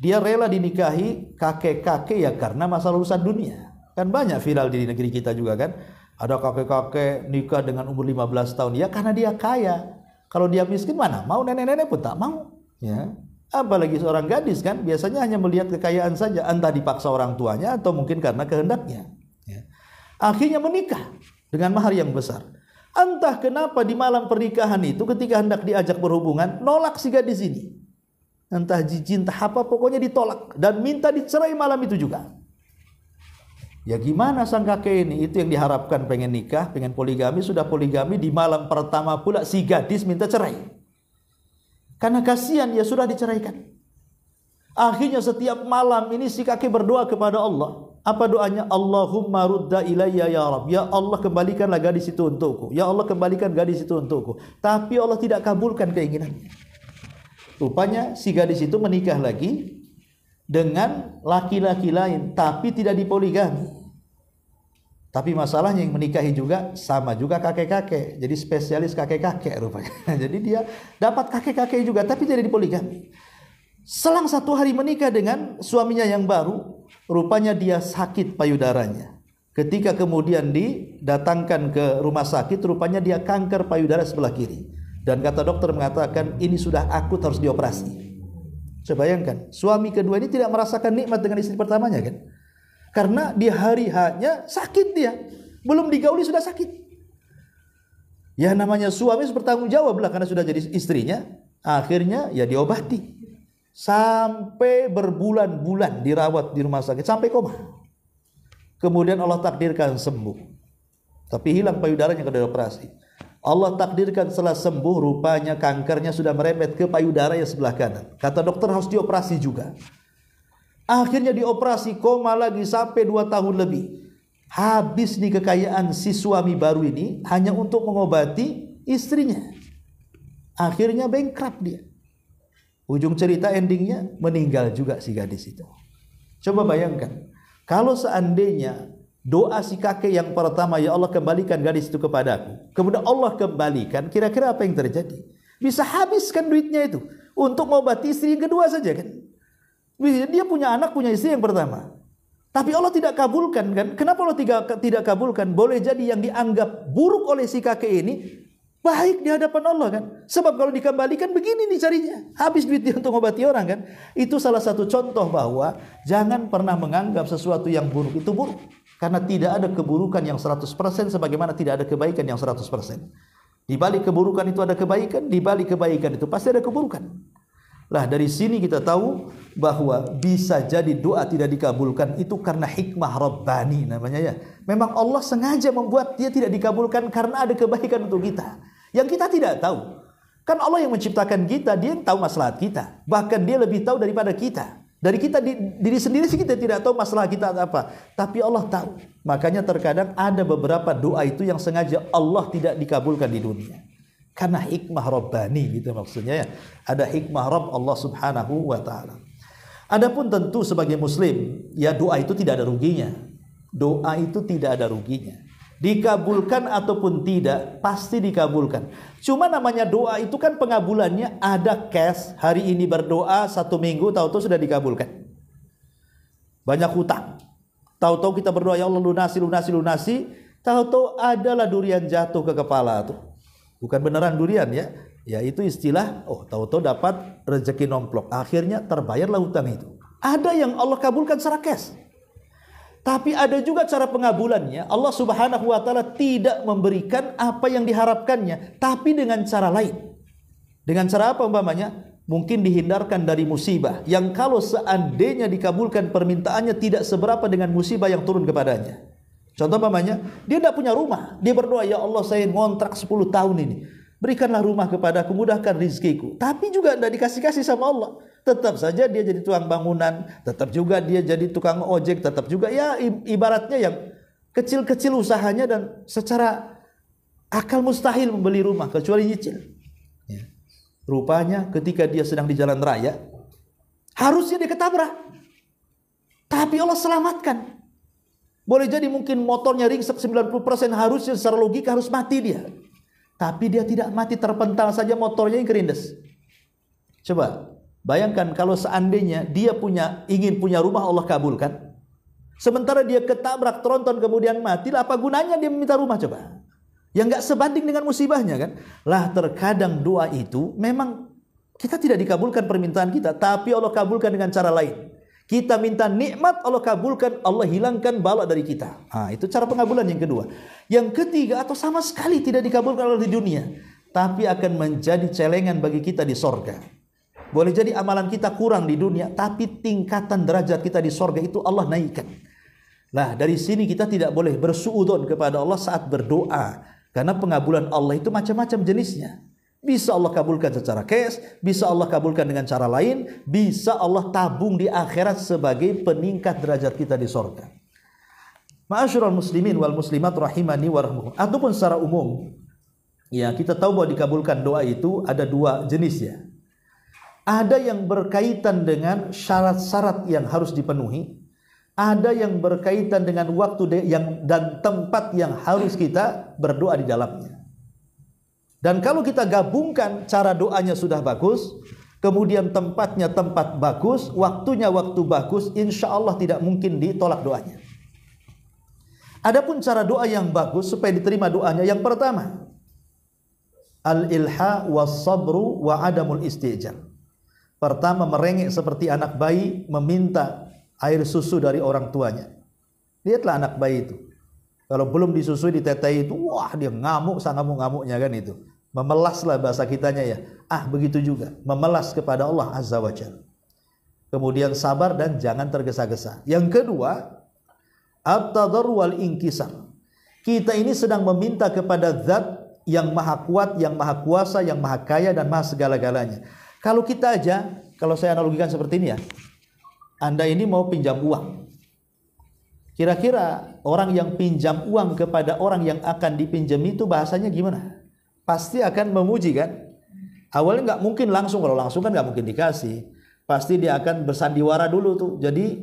dia rela dinikahi kakek-kakek ya karena masalah urusan dunia. Kan banyak viral di negeri kita juga kan. Ada kakek-kakek nikah dengan umur 15 tahun ya karena dia kaya. Kalau dia miskin mana mau, nenek-nenek pun tak mau. Ya. Apalagi seorang gadis kan biasanya hanya melihat kekayaan saja, entah dipaksa orang tuanya atau mungkin karena kehendaknya. Ya. Akhirnya menikah dengan mahar yang besar. Entah kenapa di malam pernikahan itu ketika hendak diajak berhubungan nolak si gadis ini. Entah jijik, entah apa, pokoknya ditolak dan minta dicerai malam itu juga. Ya gimana sang kakek ini? Itu yang diharapkan, pengen nikah, pengen poligami, sudah poligami, di malam pertama pula si gadis minta cerai. Karena kasihan ya sudah diceraikan. Akhirnya setiap malam ini si kakek berdoa kepada Allah. Apa doanya? Allahumma rudda ilayya ya Rabb. Ya Allah kembalikanlah gadis itu untukku. Ya Allah kembalikan gadis itu untukku. Tapi Allah tidak kabulkan keinginannya. Rupanya si gadis itu menikah lagi dengan laki-laki lain, tapi tidak dipoligami. Tapi masalahnya yang menikahi juga sama juga kakek-kakek, jadi spesialis kakek-kakek rupanya. Jadi dia dapat kakek-kakek juga, tapi tidak dipoligami. Selang 1 hari menikah dengan suaminya yang baru, rupanya dia sakit payudaranya. Ketika kemudian didatangkan ke rumah sakit, rupanya dia kanker payudara sebelah kiri. Dan kata dokter mengatakan ini sudah akut, harus dioperasi. Coba bayangkan, suami kedua ini tidak merasakan nikmat dengan istri pertamanya kan? Karena di hari H-nya sakit dia, belum digauli sudah sakit. Ya namanya suami harus bertanggung jawab lah karena sudah jadi istrinya. Akhirnya ya diobati sampai berbulan-bulan dirawat di rumah sakit sampai koma. Kemudian Allah takdirkan sembuh, tapi hilang payudaranya kalau dioperasi. Allah takdirkan setelah sembuh rupanya kankernya sudah merembet ke payudara yang sebelah kanan. Kata dokter harus dioperasi juga. Akhirnya dioperasi, koma lagi sampai 2 tahun lebih. Habis nih kekayaan si suami baru ini hanya untuk mengobati istrinya. Akhirnya bankrupt dia. Ujung cerita endingnya meninggal juga si gadis itu. Coba bayangkan, kalau seandainya doa si kakek yang pertama, ya Allah kembalikan gadis itu kepadaku, kemudian Allah kembalikan, kira-kira apa yang terjadi? Bisa habiskan duitnya itu untuk mengobati istri yang kedua saja kan? Dia punya anak, punya istri yang pertama, tapi Allah tidak kabulkan kan? Kenapa Allah tidak kabulkan? Boleh jadi yang dianggap buruk oleh si kakek ini baik di hadapan Allah kan? Sebab kalau dikembalikan begini nih carinya, habis duitnya untuk mengobati orang kan? Itu salah satu contoh bahwa jangan pernah menganggap sesuatu yang buruk itu buruk. Karena tidak ada keburukan yang 100% sebagaimana tidak ada kebaikan yang 100%. Di balik keburukan itu ada kebaikan, di balik kebaikan itu pasti ada keburukan. Lah dari sini kita tahu bahwa bisa jadi doa tidak dikabulkan itu karena hikmah Rabbani namanya ya. Memang Allah sengaja membuat dia tidak dikabulkan karena ada kebaikan untuk kita yang kita tidak tahu. Kan Allah yang menciptakan kita, dia yang tahu maslahat kita. Bahkan dia lebih tahu daripada kita. Dari kita diri sendiri sih kita tidak tahu masalah kita apa, tapi Allah tahu. Makanya terkadang ada beberapa doa itu yang sengaja Allah tidak dikabulkan di dunia. Karena hikmah Rabbani gitu maksudnya ya. Ada hikmah Rabb Allah Subhanahu wa taala. Adapun tentu sebagai muslim, ya doa itu tidak ada ruginya. Doa itu tidak ada ruginya. Dikabulkan ataupun tidak, pasti dikabulkan. Cuma namanya doa itu kan pengabulannya ada cash. Hari ini berdoa 1 minggu, tahu-tahu sudah dikabulkan. Banyak hutang. Tahu-tahu kita berdoa, ya Allah lunasi, tahu-tahu adalah durian jatuh ke kepala tuh. Bukan beneran durian ya. Ya itu istilah, tahu-tahu dapat rezeki nomplok. Akhirnya terbayarlah hutang itu. Ada yang Allah kabulkan secara cash. Tapi ada juga cara pengabulannya. Allah Subhanahu wa taala tidak memberikan apa yang diharapkannya, tapi dengan cara lain. Dengan cara apa umpamanya? Mungkin dihindarkan dari musibah yang kalau seandainya dikabulkan permintaannya tidak seberapa dengan musibah yang turun kepadanya. Contoh umpamanya, dia tidak punya rumah. Dia berdoa, ya Allah saya ngontrak 10 tahun ini. Berikanlah rumah kepadaku, mudahkan rizkiku. Tapi juga tidak dikasih-kasih sama Allah. Tetap saja dia jadi tukang bangunan, tetap juga dia jadi tukang ojek, tetap juga ya ibaratnya yang kecil-kecil usahanya dan secara akal mustahil membeli rumah kecuali nyicil. Ya. Rupanya ketika dia sedang di jalan raya, harusnya dia ketabrak. Tapi Allah selamatkan. Boleh jadi mungkin motornya ringsek 90%, harusnya secara logika harus mati dia. Tapi dia tidak mati, terpental saja motornya yang kerindes. Coba bayangkan kalau seandainya dia ingin punya rumah, Allah kabulkan. Sementara dia ketabrak tronton kemudian mati, apa gunanya dia meminta rumah coba? Yang nggak sebanding dengan musibahnya kan? Lah terkadang doa itu memang kita tidak dikabulkan permintaan kita, tapi Allah kabulkan dengan cara lain. Kita minta nikmat, Allah kabulkan, Allah hilangkan bala dari kita. Itu cara pengabulan yang kedua. Yang ketiga, atau sama sekali tidak dikabulkan Allah di dunia, tapi akan menjadi celengan bagi kita di sorga. Boleh jadi amalan kita kurang di dunia, tapi tingkatan derajat kita di sorga itu Allah naikkan. Nah, dari sini kita tidak boleh bersuudzon kepada Allah saat berdoa, karena pengabulan Allah itu macam-macam jenisnya. Bisa Allah kabulkan secara cash, bisa Allah kabulkan dengan cara lain, bisa Allah tabung di akhirat sebagai peningkat derajat kita di sorga. Ma'asyiral muslimin wal muslimat rahimani wa rahmukum. Ataupun secara umum, ya kita tahu bahwa dikabulkan doa itu ada dua jenis ya. Ada yang berkaitan dengan syarat-syarat yang harus dipenuhi, ada yang berkaitan dengan waktu dan tempat yang harus kita berdoa di dalamnya. Dan kalau kita gabungkan, cara doanya sudah bagus, kemudian tempatnya tempat bagus, waktunya waktu bagus, insya Allah tidak mungkin ditolak doanya. Adapun cara doa yang bagus supaya diterima doanya, yang pertama, al-ilha was-sabru wa adamul istijal. Pertama, merengek seperti anak bayi meminta air susu dari orang tuanya. Lihatlah anak bayi itu. Kalau belum disusui, ditetei itu, wah dia ngamuk, sangamuk-ngamuknya kan itu. Memelaslah bahasa kitanya ya. Begitu juga. Memelas kepada Allah Azza wa Jalla. Kemudian sabar dan jangan tergesa-gesa. Yang kedua, at-tadarru wal inkisar. Kita ini sedang meminta kepada Zat yang maha kuat, yang maha kuasa, yang maha kaya dan maha segala-galanya. Kalau kita aja, kalau saya analogikan seperti ini ya. Anda ini mau pinjam uang. Kira-kira orang yang pinjam uang kepada orang yang akan dipinjam itu bahasanya gimana? Pasti akan memuji kan? Awalnya nggak mungkin langsung, kalau langsung kan nggak mungkin dikasih. Pasti dia akan bersandiwara dulu tuh. Jadi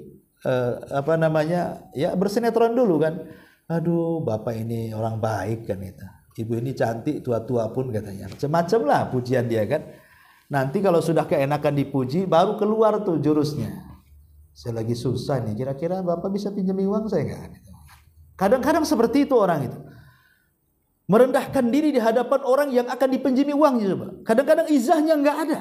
ya bersinetron dulu kan. Aduh, bapak ini orang baik kan itu. Ibu ini cantik, tua-tua pun katanya. Macam-macam lah pujian dia kan. Nanti kalau sudah keenakan dipuji, baru keluar tuh jurusnya. Saya lagi susah nih, kira-kira bapak bisa pinjami uang saya nggak? Kadang-kadang seperti itu orang itu. Merendahkan diri di hadapan orang yang akan dipinjami uangnya. Kadang-kadang izahnya nggak ada.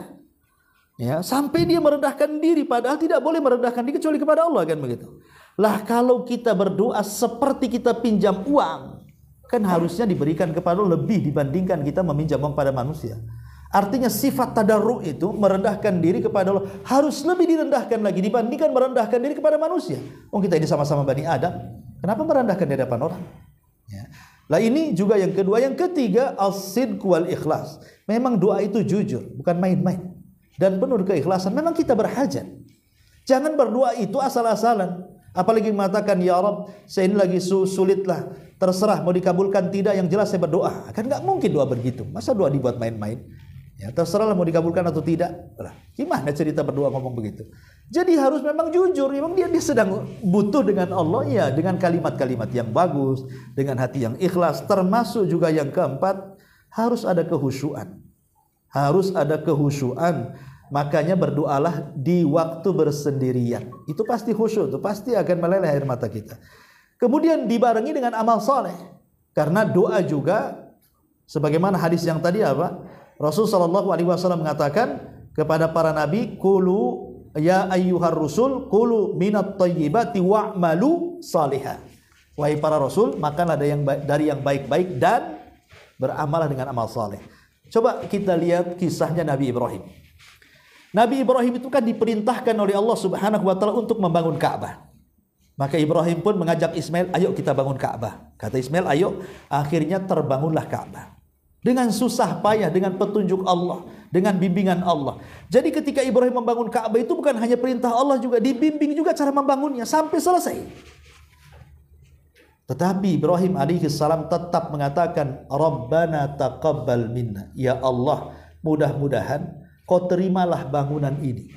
Ya, sampai dia merendahkan diri, padahal tidak boleh merendahkan diri kecuali kepada Allah kan begitu. Lah kalau kita berdoa seperti kita pinjam uang, kan harusnya diberikan kepada Allah lebih dibandingkan kita meminjam uang pada manusia. Artinya sifat tadarru itu merendahkan diri kepada Allah harus lebih direndahkan lagi dibandingkan merendahkan diri kepada manusia. Kita ini sama-sama Bani Adam, kenapa merendahkan di hadapan orang? Ya. Lah ini juga yang kedua. Yang ketiga, as-sidq wal ikhlas. Memang doa itu jujur, bukan main-main, dan penuh keikhlasan. Memang kita berhajat. Jangan berdoa itu asal-asalan. Apalagi mengatakan, ya Rabb, saya ini lagi sulit lah. Terserah mau dikabulkan tidak, yang jelas saya berdoa. Kan nggak mungkin doa begitu. Masa doa dibuat main-main? Ya terserahlah mau dikabulkan atau tidak. Lah, gimana cerita berdoa ngomong begitu? Jadi harus memang jujur. Memang dia sedang butuh dengan Allah ya, dengan kalimat-kalimat yang bagus, dengan hati yang ikhlas. Termasuk juga yang keempat, harus ada kehusyuan. Harus ada kehusyuan. Makanya berdoalah di waktu bersendirian. Itu pasti khusyuk, itu pasti akan meleleh air mata kita. Kemudian dibarengi dengan amal soleh. Karena doa juga, sebagaimana hadis yang tadi apa? Rasulullah SAW mengatakan kepada para nabi, "Qulu ya ayyuhar rusul, qulu minat thayyibati wa'malu salihah." Wahai para rasul, makanlah dari yang baik-baik dan beramallah dengan amal saleh. Coba kita lihat kisahnya Nabi Ibrahim. Nabi Ibrahim itu kan diperintahkan oleh Allah Subhanahu wa taala untuk membangun Ka'bah. Maka Ibrahim pun mengajak Ismail, "Ayo kita bangun Ka'bah." Kata Ismail, "Ayo." Akhirnya terbangunlah Ka'bah. Dengan susah payah, dengan petunjuk Allah, dengan bimbingan Allah. Jadi ketika Ibrahim membangun Ka'bah itu bukan hanya perintah Allah, juga dibimbing juga cara membangunnya sampai selesai. Tetapi Ibrahim alaihi salam tetap mengatakan, "Rabbana taqabbal minna." Ya Allah, mudah-mudahan Kau terimalah bangunan ini.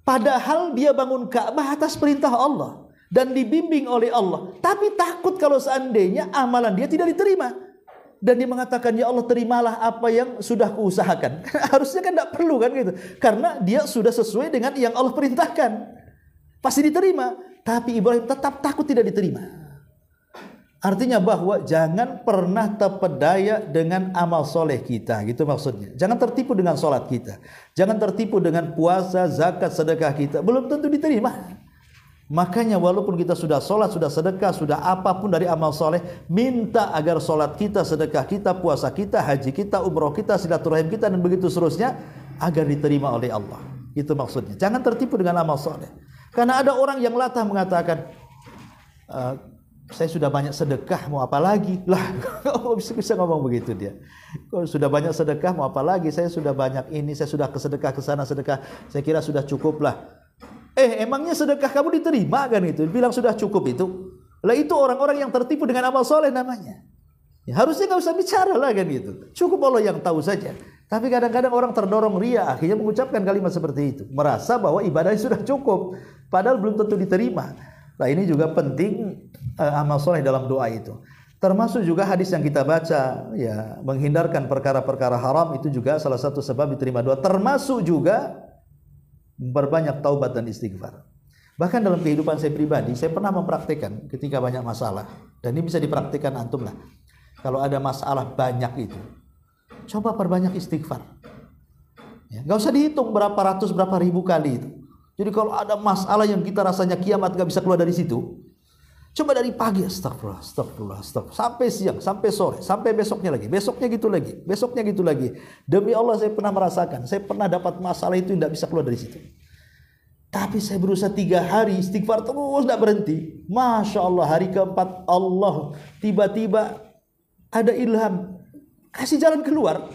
Padahal dia bangun Ka'bah atas perintah Allah dan dibimbing oleh Allah. Tapi takut kalau seandainya amalan dia tidak diterima. Dan dia mengatakan, "Ya Allah, terimalah apa yang sudah kuusahakan." Harusnya kan tidak perlu kan gitu. Karena dia sudah sesuai dengan yang Allah perintahkan. Pasti diterima. Tapi Ibrahim tetap takut tidak diterima. Artinya bahwa jangan pernah terpedaya dengan amal soleh kita, gitu maksudnya. Jangan tertipu dengan sholat kita, jangan tertipu dengan puasa, zakat, sedekah kita, belum tentu diterima. Makanya walaupun kita sudah sholat, sudah sedekah, sudah apapun dari amal soleh, minta agar sholat kita, sedekah kita, puasa kita, haji kita, umroh kita, silaturahim kita, dan begitu seterusnya, agar diterima oleh Allah. Itu maksudnya. Jangan tertipu dengan amal soleh. Karena ada orang yang latah mengatakan, "Saya sudah banyak sedekah, mau apa lagi?" Lah, kok bisa ngomong begitu dia? Kok sudah banyak sedekah, mau apa lagi? Saya sudah banyak ini, saya sudah kesedekah ke sana, sedekah. Saya kira sudah cukup lah. Emangnya sedekah kamu diterima kan itu? Bilang sudah cukup itu. Lah itu orang-orang yang tertipu dengan amal soleh namanya. Ya, harusnya nggak usah bicara lah kan gitu. Cukup Allah yang tahu saja. Tapi kadang-kadang orang terdorong ria, akhirnya mengucapkan kalimat seperti itu. Merasa bahwa ibadahnya sudah cukup, padahal belum tentu diterima. Nah, ini juga penting amal soleh dalam doa itu. Termasuk juga hadis yang kita baca, ya, menghindarkan perkara-perkara haram itu juga salah satu sebab diterima doa. Termasuk juga berbanyak taubat dan istighfar. Bahkan dalam kehidupan saya pribadi, saya pernah mempraktikkan ketika banyak masalah. Dan ini bisa dipraktikkan antum lah. Kalau ada masalah banyak itu, coba perbanyak istighfar. Ya, gak usah dihitung berapa ratus, berapa ribu kali itu. Jadi kalau ada masalah yang kita rasanya kiamat gak bisa keluar dari situ, coba dari pagi astagfirullah, sampai siang, sampai sore, sampai besoknya lagi, besoknya gitu lagi, besoknya gitu lagi. Demi Allah saya pernah merasakan, saya pernah dapat masalah itu tidak bisa keluar dari situ. Tapi saya berusaha 3 hari istighfar terus tidak berhenti. Masya Allah, hari keempat Allah tiba-tiba ada ilham, kasih jalan keluar.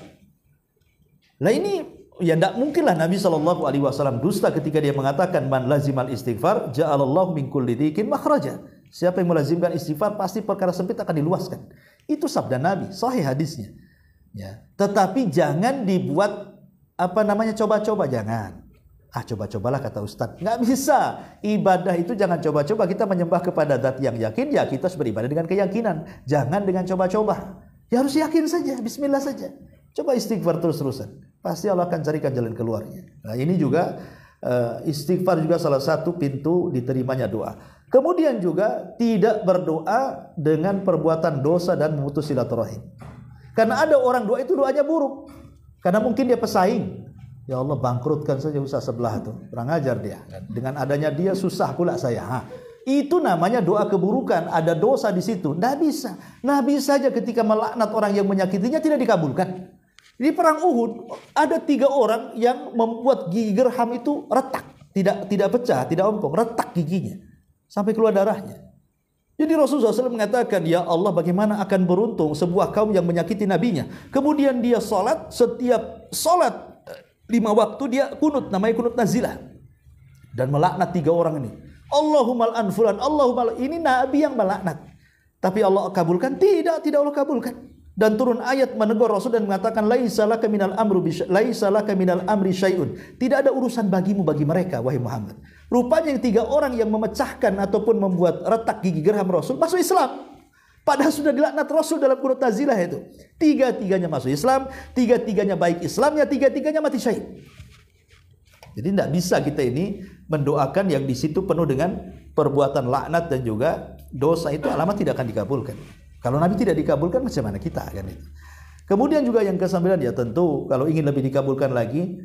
Nah ini ya tidak mungkinlah Nabi SAW dusta ketika dia mengatakan, "Man lazimal istighfar ja'alallahu min kulli dhiqin makhraja." Siapa yang melazimkan istighfar pasti perkara sempit akan diluaskan. Itu sabda Nabi, sahih hadisnya. Ya, tetapi jangan dibuat coba-coba, jangan. Coba-cobalah kata Ustaz. Nggak bisa. Ibadah itu jangan coba-coba. Kita menyembah kepada zat yang yakin, ya kita harus beribadah dengan keyakinan. Jangan dengan coba-coba. Ya harus yakin saja, bismillah saja. Coba istighfar terus-terusan. Pasti Allah akan carikan jalan keluarnya. Nah, ini juga istighfar juga salah satu pintu diterimanya doa. Kemudian juga tidak berdoa dengan perbuatan dosa dan memutus silaturahim. Karena ada orang doa itu doanya buruk. Karena mungkin dia pesaing. Ya Allah, bangkrutkan saja usaha sebelah itu. Kurang ajar dia. Dengan adanya dia susah pula saya. Itu namanya doa keburukan. Ada dosa di situ. Tidak bisa. Nabi saja ketika melaknat orang yang menyakitinya tidak dikabulkan. Di perang Uhud ada 3 orang yang membuat gigi gerham itu retak. Tidak pecah, tidak ompong. Retak giginya. Sampai keluar darahnya. Jadi Rasulullah SAW mengatakan, "Ya Allah, bagaimana akan beruntung sebuah kaum yang menyakiti nabinya." Kemudian dia sholat, setiap sholat 5 waktu dia kunut, namanya kunut nazilah. Dan melaknat 3 orang ini. Allahumma al'an fulan, Allahumma al'an. Ini Nabi yang melaknat. Tapi Allah kabulkan? Tidak Allah kabulkan. Dan turun ayat menegur Rasul dan mengatakan, laisa laka minal amri syai'un. Tidak ada urusan bagimu bagi mereka, wahai Muhammad. Rupanya yang 3 orang yang memecahkan ataupun membuat retak gigi gerham Rasul masuk Islam. Padahal sudah dilaknat Rasul dalam kunut nazilah itu. 3-tiganya masuk Islam, 3-tiganya baik Islamnya, 3-tiganya mati syahid. Jadi tidak bisa kita ini mendoakan yang di situ penuh dengan perbuatan laknat dan juga dosa, itu alamat tidak akan dikabulkan. Kalau Nabi tidak dikabulkan, macam mana kita kan itu. Kemudian juga yang ke-9, ya tentu kalau ingin lebih dikabulkan lagi,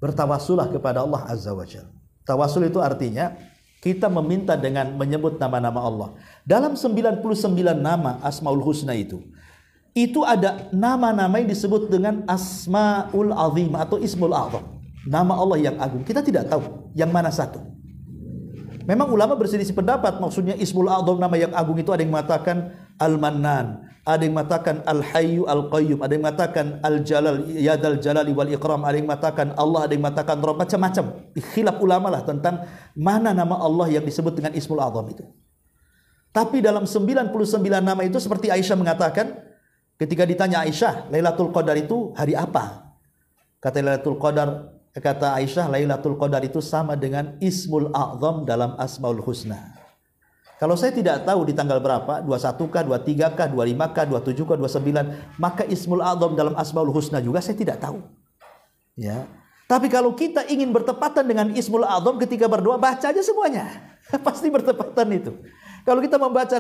bertawassullah kepada Allah Azza wa Jalla. Tawassul itu artinya kita meminta dengan menyebut nama-nama Allah. Dalam 99 nama Asmaul Husna itu ada nama-nama yang disebut dengan Asmaul Azim atau Ismul A'zam. Nama Allah yang agung. Kita tidak tahu yang mana satu. Memang ulama berselisih pendapat, maksudnya Ismul A'zam, nama yang agung itu ada yang mengatakan Al-Mannan, ada yang mengatakan Al-Hayyu Al-Qayyum, ada yang mengatakan Al-Jalal, Yadal Jalali wal Ikram, ada yang mengatakan Allah, ada yang mengatakan Rabb, macam-macam. Khilaf ulama lah tentang mana nama Allah yang disebut dengan Ismul A'zam itu. Tapi dalam 99 nama itu, seperti Aisyah mengatakan, ketika ditanya Aisyah, Lailatul Qadar itu hari apa? Kata Aisyah, Lailatul Qadar itu sama dengan Ismul A'zam dalam Asmaul Husna. Kalau saya tidak tahu di tanggal berapa, 21 kah, 23 kah, 25 kah, 27 kah, 29, maka Ismul A'zam dalam Asmaul Husna juga saya tidak tahu. Ya. Tapi kalau kita ingin bertepatan dengan Ismul A'zam ketika berdoa, baca aja semuanya. Pasti bertepatan itu. Kalau kita membaca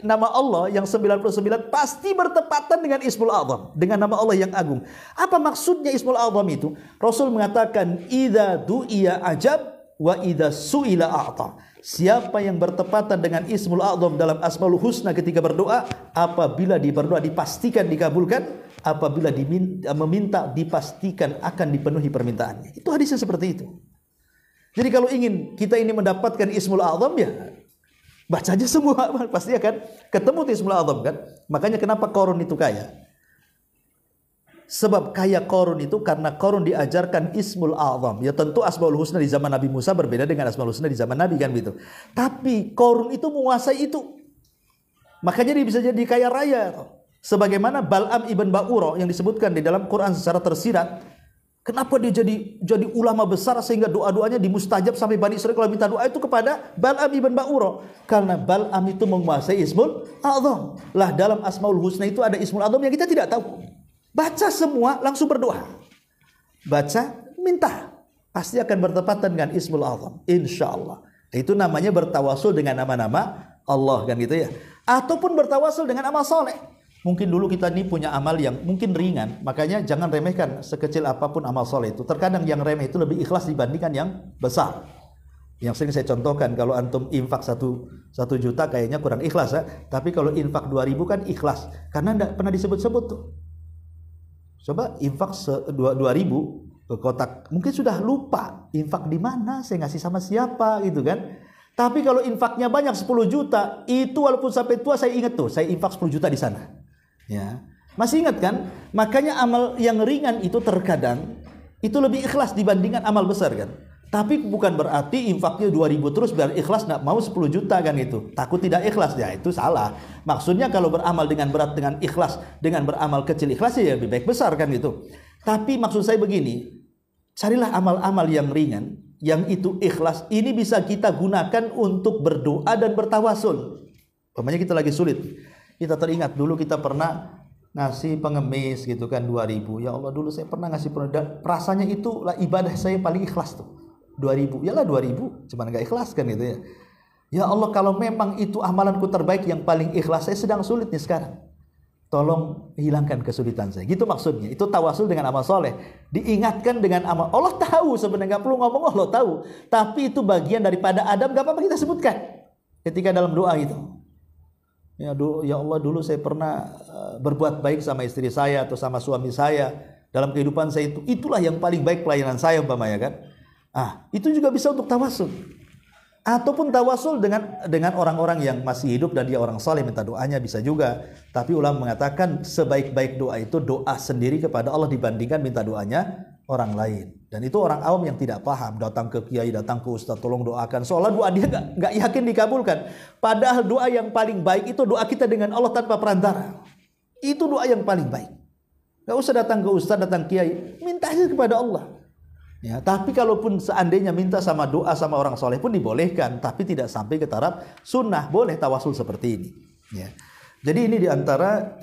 nama Allah yang 99, pasti bertepatan dengan Ismul A'zam, dengan nama Allah yang agung. Apa maksudnya Ismul A'zam itu? Rasul mengatakan, idza du'iya ajab wa idza su'ila a'ta. Siapa yang bertepatan dengan Ismul A'zam dalam Asmaul Husna ketika berdoa, apabila berdoa dipastikan dikabulkan, apabila meminta dipastikan akan dipenuhi permintaannya. Itu hadisnya seperti itu. Jadi kalau ingin kita ini mendapatkan Ismul A'zam, ya baca aja semua, pasti akan ketemu Ismul A'zam kan. Makanya kenapa Qarun itu kaya? Sebab kaya Qarun itu karena Qarun diajarkan Ismul A'zam. Ya tentu Asmaul Husna di zaman Nabi Musa berbeda dengan Asmaul Husna di zaman Nabi kan gitu. Tapi Qarun itu menguasai itu. Makanya dia bisa jadi kaya raya. Sebagaimana Bal'am ibn Ba'ura yang disebutkan di dalam Quran secara tersirat. Kenapa dia jadi ulama besar sehingga doa-doanya dimustajab sampai Bani Israil kalau minta doa itu kepada Bal'am ibn Ba'ura? Karena Bal'am itu menguasai Ismul A'zam. Lah dalam Asmaul Husna itu ada Ismul A'zam yang kita tidak tahu. Baca semua, langsung berdoa. Baca, minta. Pasti akan bertepatan dengan Ismul A'zam. InsyaAllah. Itu namanya bertawasul dengan nama-nama Allah kan gitu ya. Ataupun bertawasul dengan amal soleh. Mungkin dulu kita ini punya amal yang mungkin ringan, makanya jangan remehkan sekecil apapun amal soleh itu. Terkadang yang remeh itu lebih ikhlas dibandingkan yang besar. Yang sering saya contohkan, kalau antum infak 1 juta kayaknya kurang ikhlas ya. Tapi kalau infak 2.000 kan ikhlas. Karena tidak pernah disebut-sebut tuh. Coba infak 2.000 ke kotak, mungkin sudah lupa infak di mana, saya ngasih sama siapa gitu kan. Tapi kalau infaknya banyak 10 juta, itu walaupun sampai tua saya ingat tuh, saya infak 10 juta di sana. Ya, masih ingat kan? Makanya amal yang ringan itu terkadang itu lebih ikhlas dibandingkan amal besar kan. Tapi bukan berarti infaknya 2.000 terus biar ikhlas, nggak mau 10 juta kan itu. Takut tidak ikhlas, ya itu salah. Maksudnya kalau beramal dengan berat dengan ikhlas, dengan beramal kecil ikhlas ya lebih baik besar kan gitu. Tapi maksud saya begini, carilah amal-amal yang ringan, yang itu ikhlas. Ini bisa kita gunakan untuk berdoa dan bertawasul. Umpamanya kita lagi sulit. Kita teringat dulu kita pernah ngasih pengemis gitu kan 2.000. Ya Allah dulu saya pernah ngasih dan rasanya itu lah ibadah saya paling ikhlas tuh. 2.000. Yalah 2.000, cuman enggak ikhlas kan gitu ya. Ya Allah kalau memang itu amalanku terbaik yang paling ikhlas, saya sedang sulit nih sekarang. Tolong hilangkan kesulitan saya. Gitu maksudnya. Itu tawasul dengan amal soleh. Diingatkan dengan amal. Allah tahu sebenarnya, nggak perlu ngomong Allah tahu. Tapi itu bagian daripada adab, nggak apa-apa kita sebutkan ketika dalam doa itu. Ya Allah dulu saya pernah berbuat baik sama istri saya atau sama suami saya dalam kehidupan saya itu. Itulah yang paling baik pelayanan saya umpamanya kan. Itu juga bisa untuk tawasul. Ataupun tawasul dengan orang-orang yang masih hidup dan dia orang saleh minta doanya bisa juga. Tapi ulama mengatakan sebaik-baik doa itu doa sendiri kepada Allah dibandingkan minta doanya orang lain. Dan itu orang awam yang tidak paham, datang ke kiai, datang ke ustaz, tolong doakan. Seolah doa dia nggak yakin dikabulkan. Padahal doa yang paling baik itu doa kita dengan Allah tanpa perantara. Itu doa yang paling baik. Nggak usah datang ke ustaz, datang kiai, minta aja kepada Allah. Ya, tapi kalaupun seandainya minta sama doa sama orang soleh pun dibolehkan, tapi tidak sampai ke taraf sunnah. Boleh tawasul seperti ini. Ya. Jadi ini diantara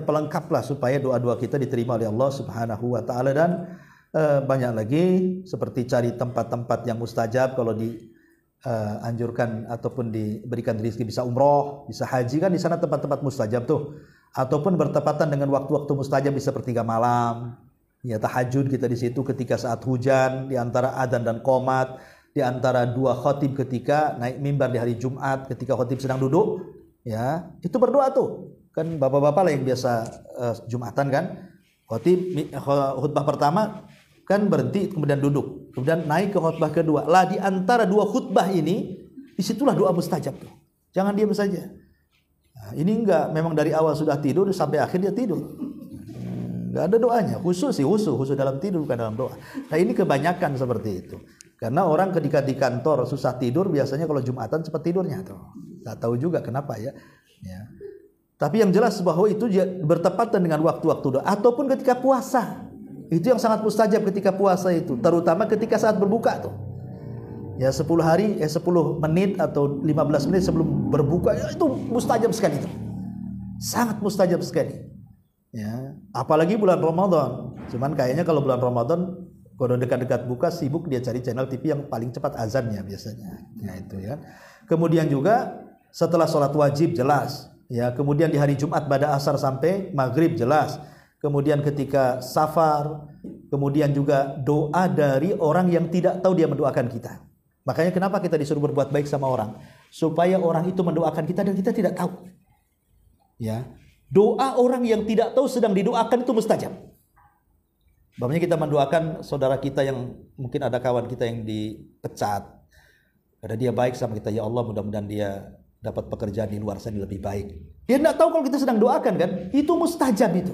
pelengkap lah supaya doa-doa kita diterima oleh Allah Subhanahu Wa Taala. Dan banyak lagi seperti cari tempat-tempat yang mustajab. Kalau dianjurkan ataupun diberikan rezeki bisa umroh, bisa haji, kan di sana tempat-tempat mustajab tuh. Ataupun bertepatan dengan waktu-waktu mustajab bisa sepertiga malam. Ya, tahajud kita di situ ketika saat hujan, di antara adzan dan qomat, di antara dua khatib ketika naik mimbar di hari Jumat, ketika khatib sedang duduk, ya, itu berdoa tuh. Kan bapak-bapak lah yang biasa Jumatan kan. Khatib khutbah pertama kan berhenti kemudian duduk, kemudian naik ke khutbah kedua. Lah di antara dua khutbah ini, disitulah doa mustajab tuh. Jangan diam saja. Nah, ini enggak, memang dari awal sudah tidur sampai akhir dia tidur. Enggak ada doanya, khusus dalam tidur bukan dalam doa. Nah, ini kebanyakan seperti itu. Karena orang ketika di kantor susah tidur, biasanya kalau Jumatan cepat tidurnya tuh. Enggak tahu juga kenapa ya. Tapi yang jelas bahwa itu bertepatan dengan waktu-waktu doa ataupun ketika puasa. Itu yang sangat mustajab ketika puasa itu, terutama ketika saat berbuka tuh. Ya 10 menit atau 15 menit sebelum berbuka, ya, itu mustajab sekali itu. Sangat mustajab sekali. Ya, apalagi bulan Ramadan. Cuman kayaknya kalau bulan Ramadan kalau dekat-dekat buka sibuk dia cari channel TV yang paling cepat azannya biasanya. Nah, itu ya. Kemudian juga setelah sholat wajib jelas. Ya, kemudian di hari Jumat pada asar sampai maghrib jelas. Kemudian ketika safar, kemudian juga doa dari orang yang tidak tahu dia mendoakan kita. Makanya kenapa kita disuruh berbuat baik sama orang? Supaya orang itu mendoakan kita dan kita tidak tahu. Ya. Doa orang yang tidak tahu sedang didoakan itu mustajab. Bapaknya kita mendoakan saudara kita yang mungkin ada kawan kita yang dipecat. Karena dia baik sama kita, ya Allah mudah-mudahan dia dapat pekerjaan di luar sana lebih baik. Dia tidak tahu kalau kita sedang doakan kan? Itu mustajab itu.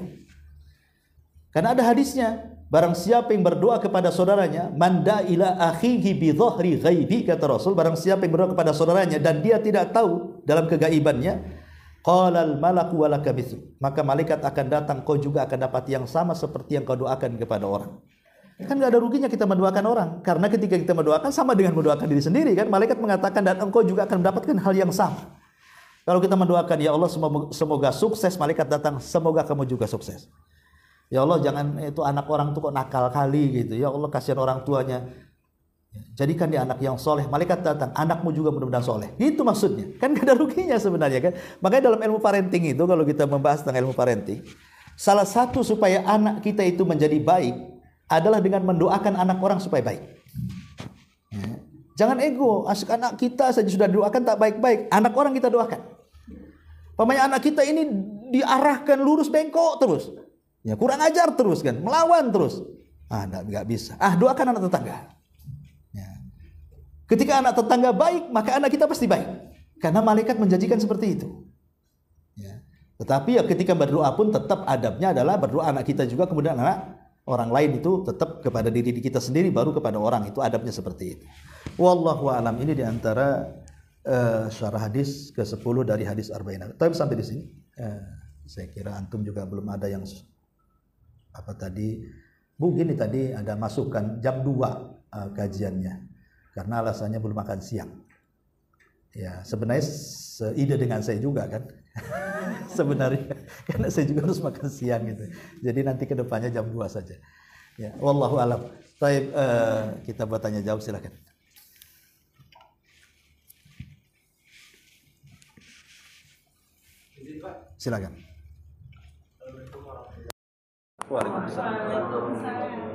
Karena ada hadisnya, barang siapa yang berdoa kepada saudaranya, manda ila akhihi bi dhahri ghaibi, kata Rasul, barang siapa yang berdoa kepada saudaranya dan dia tidak tahu dalam kegaibannya, qalal malaku walaka mithlu, maka malaikat akan datang, kau juga akan dapat yang sama seperti yang kau doakan kepada orang. Kan gak ada ruginya kita mendoakan orang, karena ketika kita mendoakan sama dengan mendoakan diri sendiri kan. Malaikat mengatakan dan engkau juga akan mendapatkan hal yang sama. Kalau kita mendoakan ya Allah semoga sukses, malaikat datang semoga kamu juga sukses. Ya Allah jangan itu anak orang tuh kok nakal kali gitu. Ya Allah kasihan orang tuanya. Jadikan dia anak yang soleh. Malaikat datang, anakmu juga mudah-mudahan soleh. Itu maksudnya. Kan gak ada ruginya sebenarnya kan. Makanya dalam ilmu parenting itu, kalau kita membahas tentang ilmu parenting, salah satu supaya anak kita itu menjadi baik adalah dengan mendoakan anak orang supaya baik. Ya. Jangan ego, asik anak kita saja sudah doakan tak baik-baik, anak orang kita doakan. Pamanya anak kita ini diarahkan lurus bengkok terus. Ya kurang ajar terus kan, melawan terus. Enggak bisa. Doakan anak tetangga. Ketika anak tetangga baik, maka anak kita pasti baik. Karena malaikat menjanjikan seperti itu. Ya. Tetapi ya ketika berdoa pun tetap adabnya adalah berdoa anak kita juga, kemudian anak orang lain itu tetap kepada diri kita sendiri, baru kepada orang. Itu adabnya seperti itu. Wallahu a'lam. Ini diantara syarah hadis ke-10 dari hadis Arba'in. Tapi sampai di sini. Saya kira antum juga belum ada yang mungkin tadi ada masukan jam 2 kajiannya. Karena alasannya belum makan siang. Ya, sebenarnya seide dengan saya juga kan. Sebenarnya karena saya juga harus makan siang gitu. Jadi nanti ke depannya jam 2 saja. Ya, wallahu alam. Baik, kita buat tanya jawab silakan. Silakan. Waalaikumsalam.